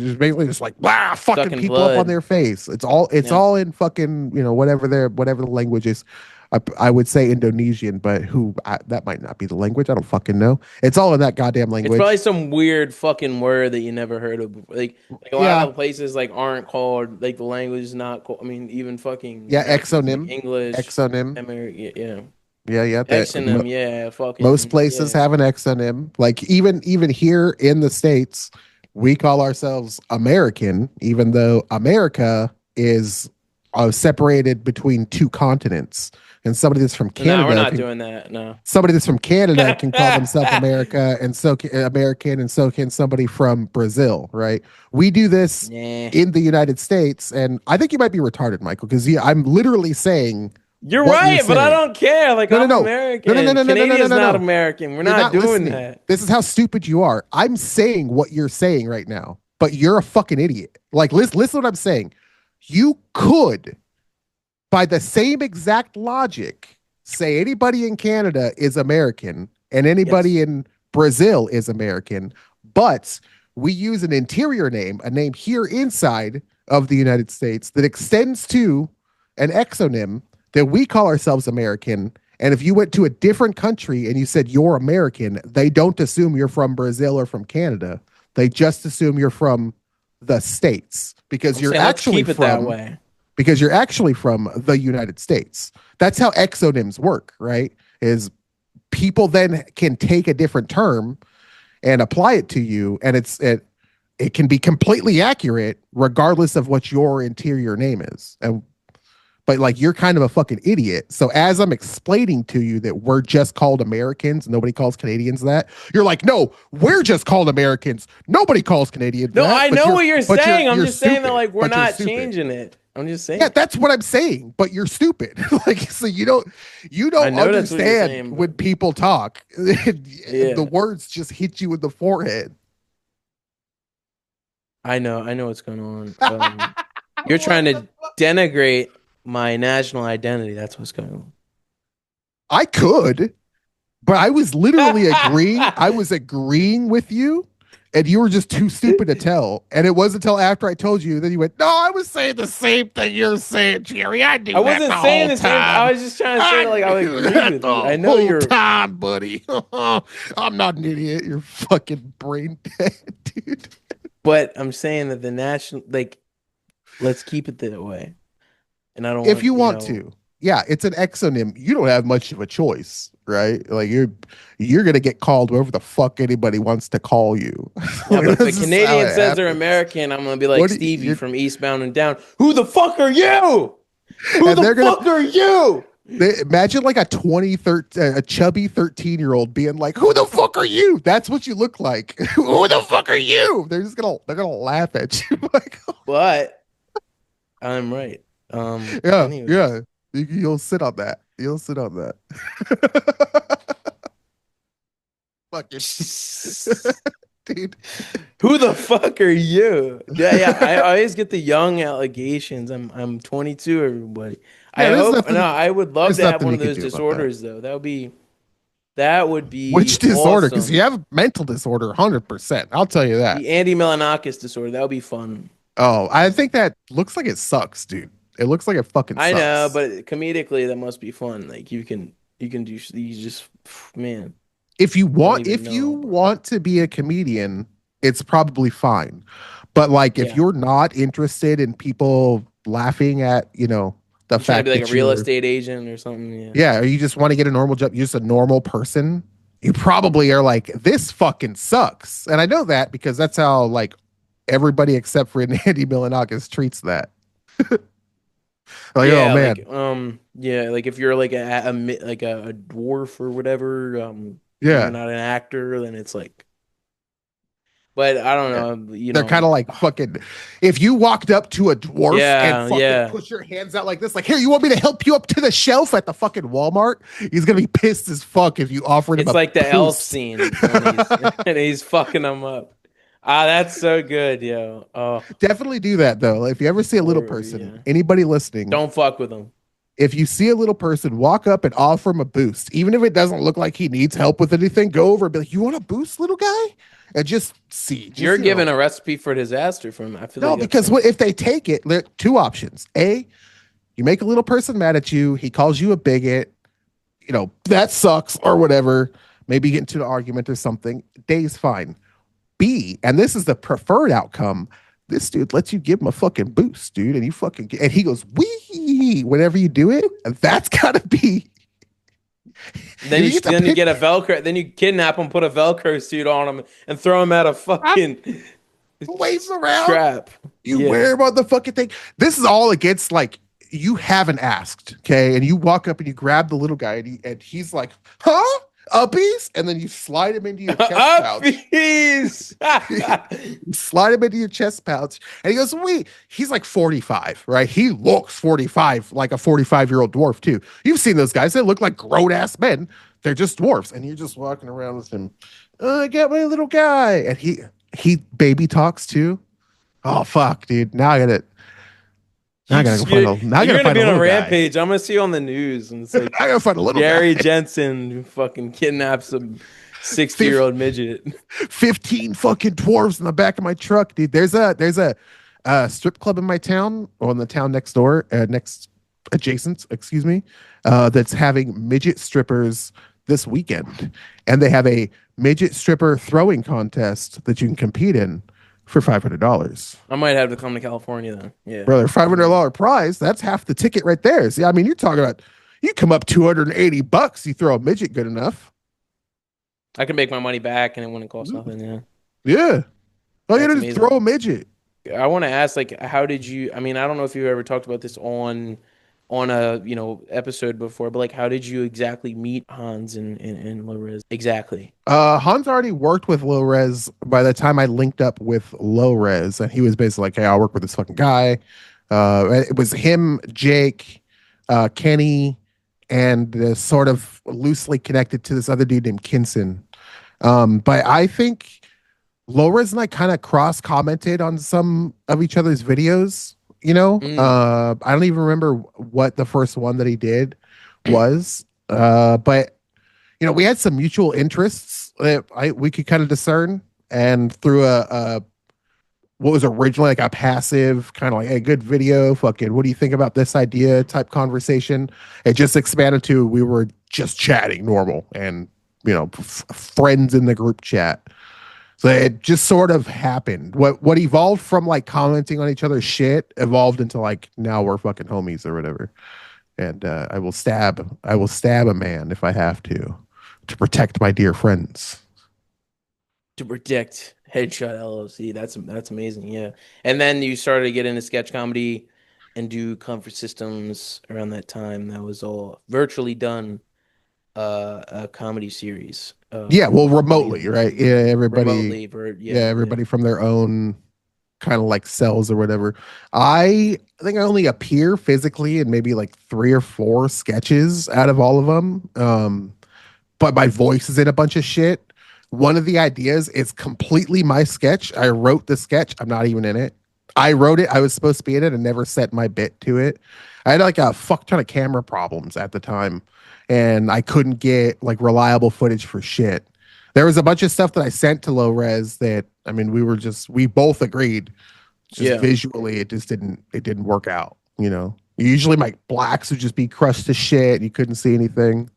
just like blah, fucking sucking people up on blood. their face. It's Yeah, all in fucking whatever the language is. I would say Indonesian, but that might not be the language. I don't fucking know. It's all in that goddamn it's probably language. some weird fucking word that you never heard of before. Like a lot Yeah, of places like aren't called like the language is not called. I mean, even fucking yeah, Americans like exonym, English, exonym. American. Yeah, Yeah. Exonym. Yeah, Most fucking places yeah. have an exonym. Like even here in the states, we call ourselves American, even though America is separated between two continents. And No, we're not doing that. No. somebody that's from Canada can call themselves America, and so can American, and so can somebody from Brazil, right? We do this Nah. in the United States, and I think you might be retarded, Michael, because yeah, I'm literally saying You're what you're right, but I saying. don't care. Like No, no, I'm no, no, no, no, American. no, no, no, no, no, Canadian's no, not no. American. We're You're not not doing listening. that. This is how stupid you are. I'm saying what you're saying right now, but you're a fucking idiot. Like, listen to what I'm saying. You could, by the same exact logic, say anybody in Canada is American and Yes. anybody in Brazil is American, but we use an interior name, a name here inside of the United States that extends to an exonym that we call ourselves American. And if you went to a different country and you said you're American, they don't assume you're from Brazil or from Canada. They just assume you're from the States I'm saying let's keep it that way. because you're actually from the United States. That's how exonyms work, right? Is people then can take a different term and apply it to you, and it can be completely accurate regardless of what your interior name is. And but like you're kind of a fucking idiot. So as I'm explaining to you that we're just called Americans, nobody calls Canadians that. You're like, no, we're just called Americans. Nobody calls Canadians No, that. I know what you're saying. I'm You're just saying that stupid. like we're But you're not stupid. changing it. I'm just Yeah, saying. that's what I'm saying. But you're stupid. Like so you I don't know that's what you're understand saying, but when people talk. The yeah, words just hit you in the forehead. I know what's going on. You're What trying the to fuck? denigrate my national identity. That's what's going I could. But I was literally agreeing. on. I was agreeing with you, and you were just too stupid to tell. And it wasn't until after I told you that you went, "No, I was saying the same thing you're saying, Jerry. I I knew that the wasn't saying whole the same. I time. was just trying to say I that like I knew agree that with you. the I know whole you're. time, buddy. I'm not an idiot. You're fucking brain dead, dude." But I'm saying that the national, like, let's keep it that way. and I don't If want, you want to. Yeah, it's an exonym. You don't have much of a choice, right? Like you're gonna get called wherever the fuck anybody wants to call you. Yeah, Like, but if a this is how Canadian it says they're happens. American, I'm gonna be like What do Stevie you, from Eastbound and Down. Who the fuck are you? Who and the they're gonna fuck are you? imagine like a chubby 13-year-old being like, "Who the fuck are you?" That's what you look like. Who the fuck are you? They're gonna laugh at you. Like, But I'm right. yeah, Anyways. yeah. You'll sit on that. You'll sit on that. Fucking dude. Who the fuck are you? Yeah, yeah. I always get the young allegations. I'm 22, everybody. Yeah, I hope no, I would love there's to have nothing one you of can those do about that. disorders though. That would be Which disorder? Because you awesome. have a mental disorder, 100%. I'll tell you that. The Andy Milonakis disorder. That would be fun. Oh, I think that looks like it sucks, dude. It looks like it fucking I know, sucks. but comedically that must be fun. Like you can do you just man, you don't even If you know, bro. want to be a comedian, it's probably fine. But like if Yeah. you're not interested in people laughing at, the You trying to be fact like a that real you're estate agent or something, yeah. yeah, or you just want to get a normal job, you're just a normal person, you probably are like, this fucking sucks. And I know that because that's how like everybody except for Andy Milonakis treats that. Like, oh Yeah, man. yeah, like if you're like a dwarf or whatever, and you're Yeah. not an actor, then it's like, but I don't Yeah. know, They're kind of like fucking. If you walked up to a dwarf and yeah, fucking yeah. push your hands out like this, like, here, you want me to help you up to the shelf at the fucking Walmart? He's gonna be pissed as fuck if you offered him It's a like the elf boost. scene when he's and he's fucking them up. Ah, that's so good, yo. Oh, Definitely do that though. If you ever see a little or person, yeah. anybody listening, Don't fuck with them. if you see a little person, walk up and offer him a boost, even if it doesn't look like he needs help with anything. Go over and be like, "You want a boost, little guy?" And just see, You're just giving a recipe for disaster from I feel no, like that's because if they take it, there are two options. A, you make a little person mad at you. He calls you a bigot. That sucks or whatever. Maybe get into an argument or something. Day's fine. B, and this is the preferred outcome. This dude lets you give him a fucking boost, dude, and and he goes wee whenever you do it. And that's gotta be. then You get to you pick. get a Velcro, then you kidnap him, put a Velcro suit on him, and throw him at a fucking Waves around. trap. You Yeah. wear him on the fucking thing. This is all against like you haven't asked, okay? And you walk up and you grab the little guy and he's like, "Huh? Uppies?" And then you slide him into your chest pouch. Uppies! You slide him into your chest pouch, and he goes, "Wait." He's like 45, right? He looks 45, like a 45-year-old dwarf too. You've seen those guys; they look like grown-ass men. They're just dwarfs, and you're just walking around with him. I got my little guy, and he baby talks too. Oh fuck, dude! Now I gotta. Now I gotta go find a. Now I you're gotta gonna find be a on a little guy. rampage. I'm gonna see you on the news, and it's like I gotta find a little Gary guy. Jensen who fucking kidnaps a 60-year-old midget. 15 fucking dwarves in the back of my truck, dude. There's a strip club in my town, or in the town next door, next adjacent, excuse me, that's having midget strippers this weekend, and they have a midget stripper throwing contest that you can compete in for $500. I might have to come to California then. Yeah. Brother, $500 prize. That's half the ticket right there. See, I mean, you're talking about you come up $280. You throw a midget good enough. I can make my money back and it wouldn't cost nothing. Yeah. Yeah. All you That's do is throw amazing. a midget. I want to ask, like, how did you? I mean, I don't know if you ever talked about this on a episode before, but like, how did you exactly meet Hans and LowRes? Exactly. Hans already worked with LowRes by the time I linked up with LowRes, and he was basically like, "Hey, I'll work with this fucking guy." It was him, Jake, Kenny, and sort of loosely connected to this other dude named Kinson. But I think LowRes and I kind of cross commented on some of each other's videos. Mm. I don't even remember what the first one that he did was. But we had some mutual interests that we could kind of discern, and through a what was originally like a passive kind of like a good video, fucking, what do you think about this idea type conversation, it just expanded to we were just chatting normal and friends in the group chat. So it just sort of happened. What evolved from like commenting on each other's shit evolved into like now we're fucking homies or whatever. And I will stab a man if I have to protect my dear friends. To protect Headshot LLC. That's amazing. Yeah. And then you started to get into sketch comedy and do comfort systems around that time. That was all virtually done a comedy series. Yeah, well, Comedy remotely, right? Yeah, everybody, remotely for yeah, yeah, yeah. everybody from their own kind of like cells or whatever. I think I only appear physically in maybe like three or four sketches out of all of them. But my voice is in a bunch of shit. One of the ideas is completely my sketch. I wrote the sketch. I'm not even in it. I wrote it. I was supposed to be in it and never set my bit to it. I had like a fuck ton of camera problems at the time, and I couldn't get like reliable footage for shit. There was a bunch of stuff that I sent to low res that I mean we both agreed just Yeah. visually it didn't work out, you know. Usually my blacks would just be crushed to shit and you couldn't see anything.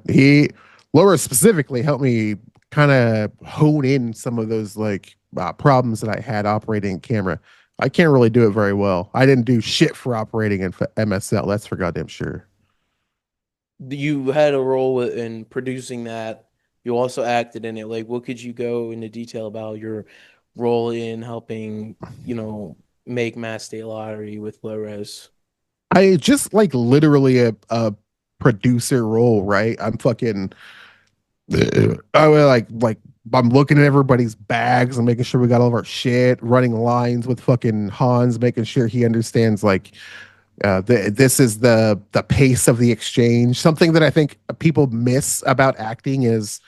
He Laura specifically helped me kind of hone in some of those like problems that I had operating camera. I can't really do it very well. I didn't do shit for operating in MSL. That's for goddamn sure. You had a role in producing that. You also acted in it. Like, what could you go into detail about your role in helping, make Mass State Lottery with LowRes? I just like literally a producer role, right? I'm fucking I would like I'm looking at everybody's bags and making sure we got all of our shit, running lines with fucking Hans, making sure he understands like this is the pace of the exchange. Something that I think people miss about acting is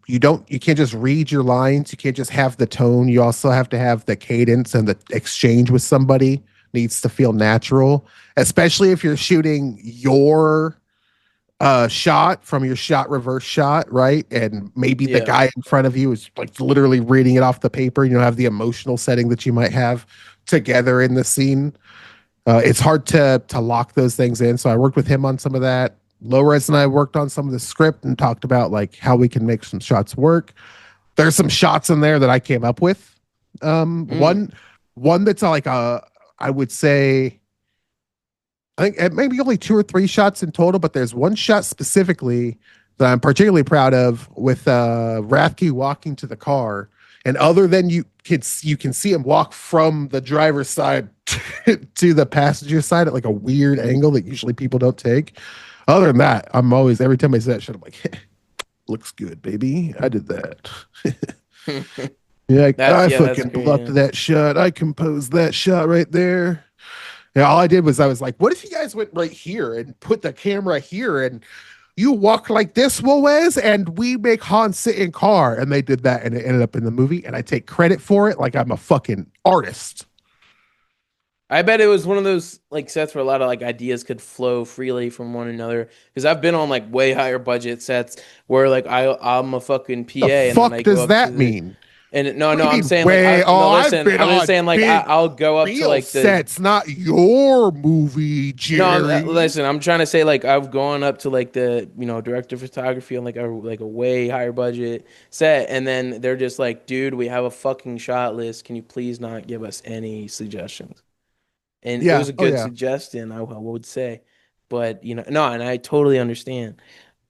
you can't just read your lines, you can't just have the tone. You also have to have the cadence, and the exchange with somebody needs to feel natural, especially if you're shooting your shot from your shot reverse shot, right? And maybe the Yeah. guy in front of you is like literally reading it off the paper. You don't have the emotional setting that you might have together in the scene. It's hard to lock those things in. So I worked with him on some of that. LowRes and I worked on some of the script and talked about like how we can make some shots work. There's some shots in there that I came up with. Um, Mm. one one that's like a I would say I think it maybe only two or three shots in total, but there's one shot specifically that I'm particularly proud of with Rathke walking to the car. And other than you can see him walk from the driver's side to the passenger side at like a weird angle that usually people don't take. Other than that, I'm always every time I see that shit, I'm like, hey, looks good, baby. I did that. Yeah, That's I yeah, that's fucking great. plucked Yeah. that shot. I composed that shot right there. Yeah, all I did was I was like, what if you guys went right here and put the camera here and you walk like this, Wes, and we make Han sit in car. And they did that and it ended up in the movie. And I take credit for it like I'm a fucking artist. I bet it was one of those like sets where a lot of like ideas could flow freely from one another. Because I've been on like way higher budget sets where like I'm a fucking The PA and then fuck I go does up to that the mean? and no, What do no, you I'm mean saying like way? I Oh, no I've listen, been I'm just on saying like big I'll go up to real like the sets, not your movie, no, Jerry. listen, I'm trying to say like I've gone up to like the director of photography on like a way higher budget set, and then they're just like, dude, we have a fucking shot list. Can you please not give us any suggestions? And it Yeah. was a Oh good yeah. suggestion, I would say, but no, and I totally understand.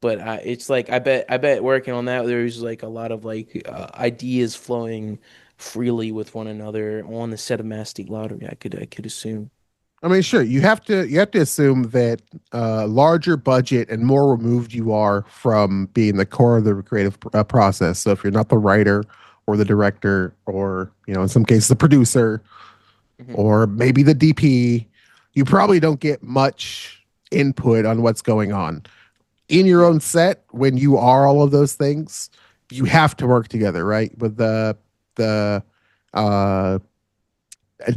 But it's like I bet working on that there's like a lot of like ideas flowing freely with one another on the set of Mass State Lottery. I could assume. I mean, sure, you have to assume that larger budget and more removed you are from being the core of the creative process. So if you're not the writer or the director, or in some cases the producer, Hmm. or maybe the DP, you probably don't get much input on what's going on in your Yeah. own set. When you are all of those things, you have to work together, right? With the uh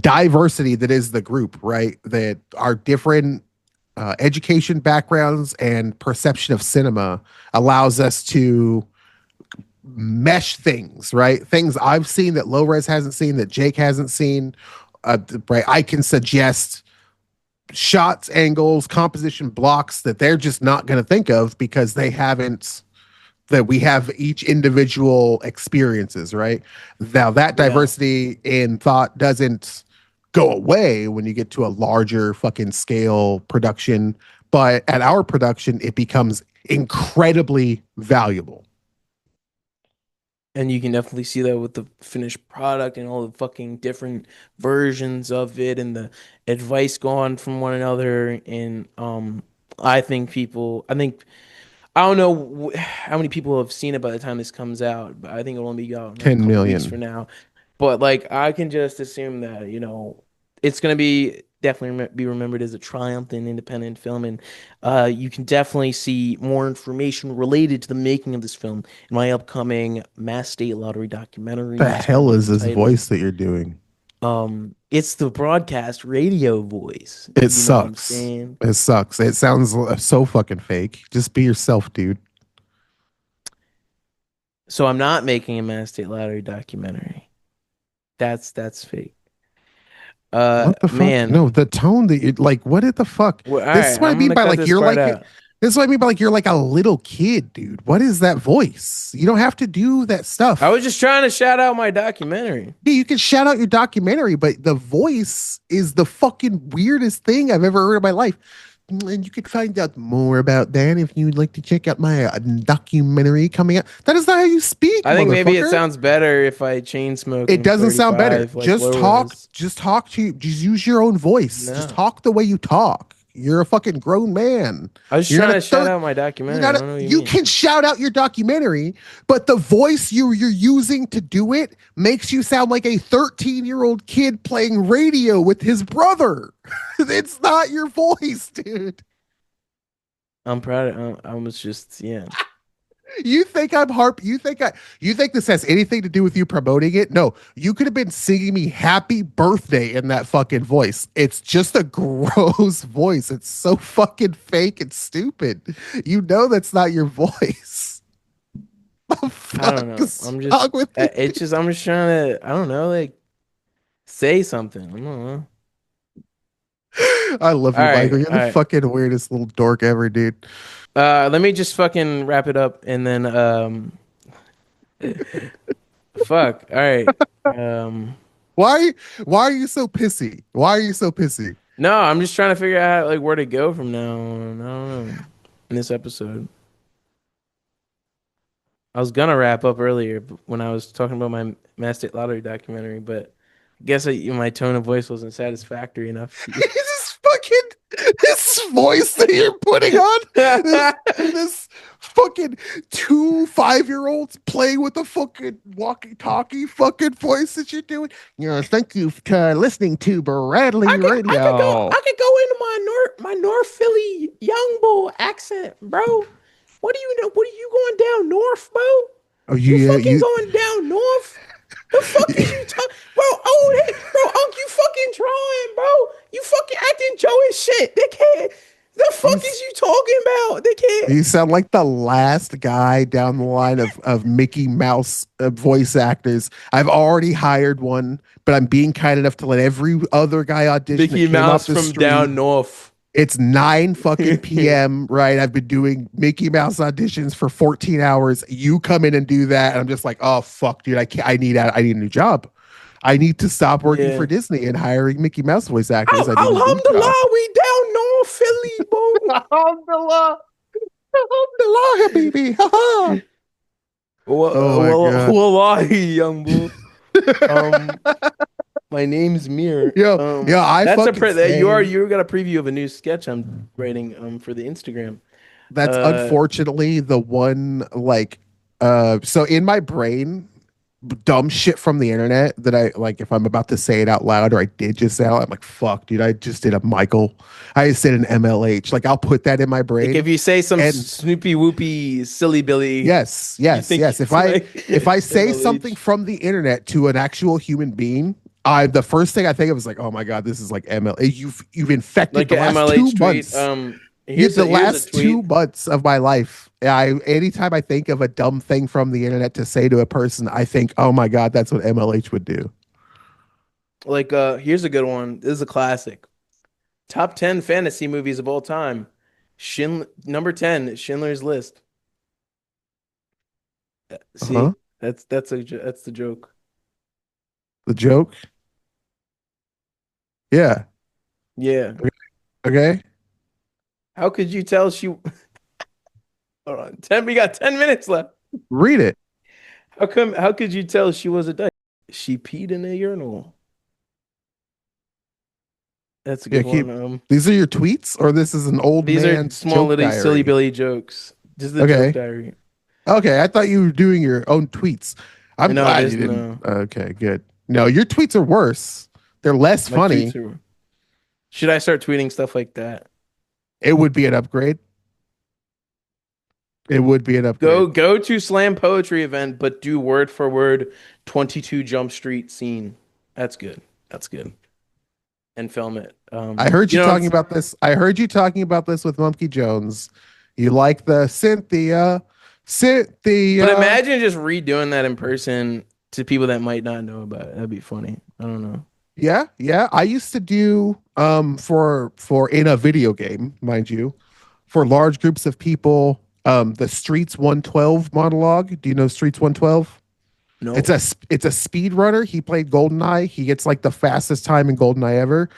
diversity that is the group, right? That are different education backgrounds and perception of cinema allows us to mesh things, right? Things I've seen that low res hasn't seen, that Jake hasn't seen. Right, I can suggest shots, angles, composition blocks that they're just not going to think of because they haven't that we have each individual experiences, right? Now that Yeah. diversity in thought doesn't go away when you get to a larger fucking scale production, but at our production, it becomes incredibly valuable. And you can definitely see that with the finished product and all the fucking different versions of it and the advice going from one another. And I think I don't know how many people have seen it by the time this comes out, but I think it'll only be out in like a 10 couple weeks million. from now. But like I can just assume that, it's gonna be definitely be remembered as a triumph in independent film, and you can definitely see more information related to the making of this film in my upcoming Mass State Lottery The documentary. It's gonna hell be is this entitled voice that you're doing? it's the broadcast radio voice. It You know what I'm sucks. saying? It sucks. It sounds so fucking fake. Just be yourself, dude. So I'm not making a Mass State Lottery documentary. That's fake. What the fuck? Man. No, the tone that you like, what the fuck? Well, all This right, is what I I'm mean gonna by cut like this you're part like out. this is what I mean by like you're like a little kid, dude. What is that voice? You don't have to do that I stuff. was just trying to shout out my documentary. Yeah, you can shout out your documentary, but the voice is the fucking weirdest thing I've ever heard in my life. And you could find out more about that if you'd like to check out my documentary coming out. That is not how you speak, I think maybe it motherfucker. sounds better if I chain smoke It and doesn't sound better. 35 like LowRes. Just talk to you. Just use your own voice. Just No. talk the way you talk. You're a fucking grown man. I was just You're not trying a to shout third. out my You're documentary. I not a, don't know what you you mean. can shout out your documentary, but the voice you're using to do it makes you sound like a 13-year-old kid playing radio with his brother. It's not your voice, dude. I'm proud of I was just yeah. You think I'm you think this has anything to do with you promoting it? No, you could have been singing me happy birthday in that fucking voice. It's just a gross voice. It's so fucking fake and stupid. You know that's not your voice. The I don't fuck know. is wrong with you? I'm just trying to I don't know, like say something. I don't know. I love All you, right, Michael. You're all the right. fucking weirdest little dork ever, dude. Let me just fucking wrap it up and then fuck. All right. Um Why why are you so pissy? Why are you so pissy? no, I'm just trying to figure out like where to go from now on. I don't know. In this episode. I was gonna wrap up earlier when I was talking about my Mass State Lottery documentary, but I guess my tone of voice wasn't satisfactory enough to you. This fucking this voice that you're putting on this fucking 2 5-year-olds playing with the fucking walkie-talkie fucking voice that you're doing. Thank you for listening to Bradley Radio. I could go into my North Philly young bull accent, bro. What do you know? What are you going down north, bro? Oh, You yeah, fucking going down north? The fuck is you talking, bro? Oh, hey, bro, Unc, you fucking trying, bro? You fucking acting Joe as shit. They can't. The you fuck is you talking about? They can't. you sound like the last guy down the line of Mickey Mouse voice actors. I've already hired one, but I'm being kind enough to let every other guy audition that Mickey came off Mouse the from street. down north. It's 9 fucking p.m. Right? I've been doing Mickey Mouse auditions for 14 hours. You come in and do that, and I'm just like, oh fuck, dude, I can't. I need a new job. I need to stop working for Yeah. Disney and hiring Mickey Mouse voice actors. I need a new job. Alhamdulillah, we down north Philly, bro. Alhamdulillah, alhamdulillah, baby. Oh my god. Wallahi, young bull. Um, my name's Mir. Yo, I That's a fucking pre that stand. you got a preview of a new sketch I'm writing for the Instagram. That's Uh, unfortunately the one like so in my brain dumb shit from the internet that I like if I'm about to say it out loud or I did just say it out, I'm like, fuck, dude, I just did a Michael. I just did an MLH. Like I'll put that in my like brain. if you say some And Snoopy Whoopy silly Billy, yes, you yes, think yes. it's like If I say something MLH. from the internet to an actual human being, I the first thing I think of is like, oh my God, this is like ML. You've infected Like the a last two MLH tweet. months. You the Here's a last two tweet. months of my life. Anytime I think of a dumb thing from the internet to say to a person, I think, oh my God, that's what MLH would do. Like here's a good one. This is a classic. Top 10 fantasy movies of all time. Number 10, Schindler's List. Uh-huh. See, that's the joke. The joke. Yeah. Yeah. Okay. How could you tell she? Hold on, ten. We got 10 minutes left. Read it. How come? How could you tell she was a dyke? She peed in a urinal. That's a Yeah, good keep one. these are your tweets, or this is an old These are man's small joke little silly diary. Billy jokes. Just the joke Okay. diary. Okay. I thought you were doing your own tweets. I'm No, glad there's you didn't. no. Okay, good. No, your tweets are worse. They're less My tweets funny. are. Should I start tweeting stuff like that? It would be an upgrade. It would be an upgrade. Go to slam poetry event, but do word for word 22 Jump Street scene. That's good. That's good. And film it. I heard You you know, talking about this. I heard you talking about this with Monkey Jones. You like the Cynthia, but Cynthia. imagine just redoing that in person to people that might not know about it. That'd be funny. I don't know. Yeah, yeah. I used to do for in a video game, mind you, for large groups of people, the Streets 112 monologue. Do you know Streets 112? No. It's a speed runner. He played GoldenEye. He gets like the fastest time in GoldenEye ever,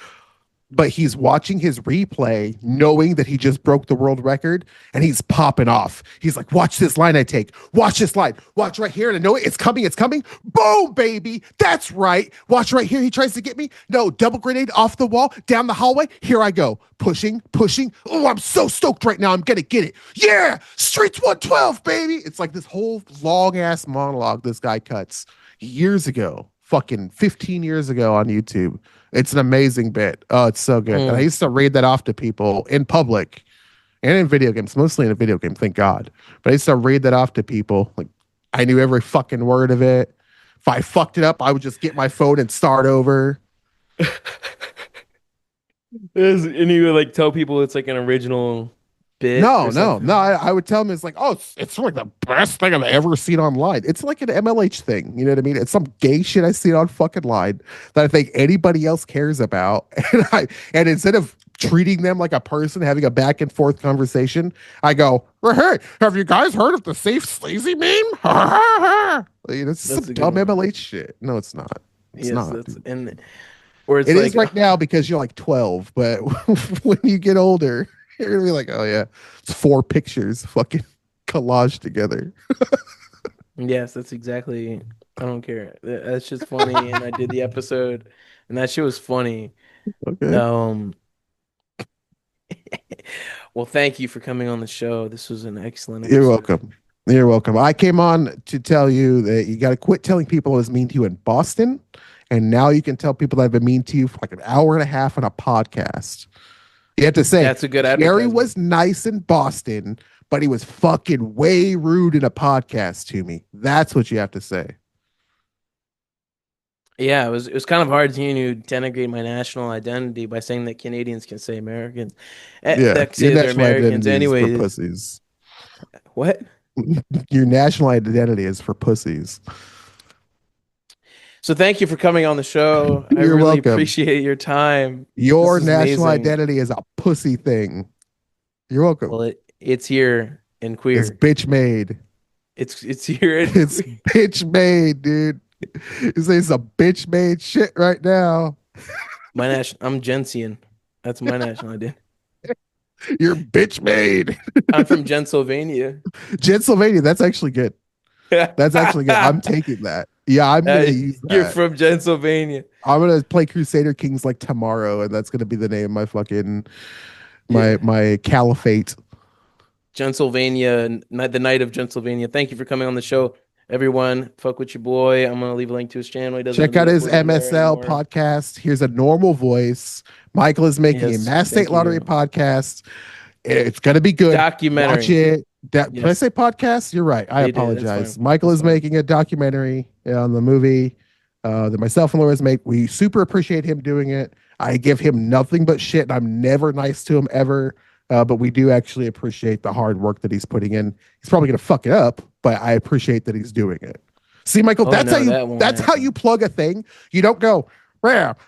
but he's watching his replay knowing that he just broke the world record, and he's popping off. He's like, watch this line I take, watch this line, watch right here, and I know it's coming, boom, baby, that's right, watch right here, he tries to get me, no, double grenade off the wall, down the hallway, here I go, pushing, oh, I'm so stoked right now, I'm gonna get it, yeah, Streets 112, baby. It's like this whole long ass monologue this guy cuts years ago, fucking 15 years ago on YouTube. It's an amazing bit. Oh, it's so good. And I Mm. used to read that off to people in public and in video games, mostly in a video game, thank God. But I used to read that off to people. Like I knew every fucking word of it. If I fucked it up, I would just get my phone and start over. And you would like tell people it's like an original bit No, or no, no. something. I would tell them it's like, oh, it's like the best thing I've ever seen online. It's like an MLH thing. You know what I mean? It's some gay shit I see on fucking line that I think anybody else cares about. And instead of treating them like a person, having a back and forth conversation, I go, well, hey, have you guys heard of the safe sleazy meme? It's That's some a good dumb one. MLH shit. No, it's not. It's Yes, not, that's dude. and or it's It is like right now because you're like 12, but when you get older, you're gonna be like, oh yeah, it's four pictures fucking collaged together. yes, that's exactly. I don't care. That's just funny, and I did the episode, and that shit was funny. Okay. Um, well, thank you for coming on the show. This was an excellent You're episode. welcome. You're welcome. I came on to tell you that you got to quit telling people I was mean to you in Boston. And now you can tell people that I've been mean to you for like an hour and a half on a podcast. You have to say, That's a good Jerry advertisement. was nice in Boston, but he was fucking way rude in a podcast to me. That's what you have to say. Yeah, it was kind of hard to denigrate my national identity by saying that Canadians can say Americans, Yeah. that Your say they're national Americans identity is for anyway. pussies. What? Your national identity is for pussies. So thank you for coming on the show. I You're really welcome. appreciate your time. This Your is national amazing. identity is a pussy thing. You're welcome. Well, it's here and It's queer. bitch made. It's here and It's queer. bitch made, dude. It's a bitch made shit right now. I'm Jensen. That's my national identity. You're bitch made. I'm from Jennsylvania. Jennsylvania, that's actually good. That's actually good. I'm taking that. Yeah, I'm gonna use You're that. from Jennsylvania. I'm gonna play Crusader Kings like tomorrow, and that's gonna be the name of my fucking Yeah. my caliphate. Jennsylvania, the night of Jennsylvania. Thank you for coming on the show, everyone. Fuck with your boy. I'm gonna leave a link to his channel. He doesn't Check really out his upload on there MSL anymore. podcast. Here's a normal voice. Michael is making a Yes, Mass State thank Lottery you. podcast. It's gonna be good. Watch Documentary. it. Did I Yes, say podcast? You're right. I you did. That's apologize. fine. Michael That's is fine. making a documentary on the movie that myself and Laura's make. We super appreciate him doing it. I give him nothing but shit, and I'm never nice to him ever. But we do actually appreciate the hard work that he's putting in. He's probably gonna fuck it up, but I appreciate that he's doing it. See, Michael, Oh no, that won't that's how happen. you plug a thing. You don't go, well,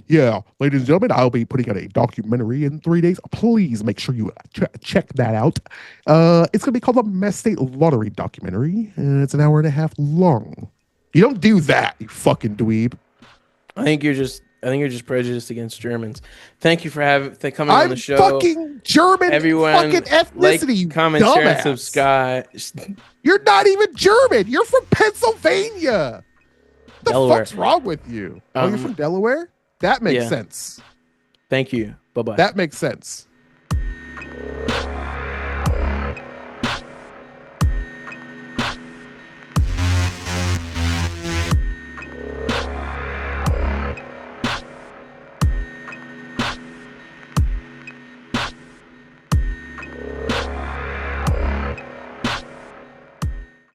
Yeah, ladies and gentlemen, I'll be putting out a documentary in 3 days. Please make sure you check that out. It's going to be called the Mass State Lottery documentary, and it's an hour and a half long. You don't do that, you fucking dweeb. I think you're just prejudiced against Germans. Thank you for coming on I'm the show. fucking German. Everyone, fucking ethnicity. Like, comment, share, and subscribe. You're not even German. You're from Pennsylvania. The Delaware. fuck's wrong with you? Oh, you're from Delaware? That makes sense. Thank you. Bye-bye. That makes sense.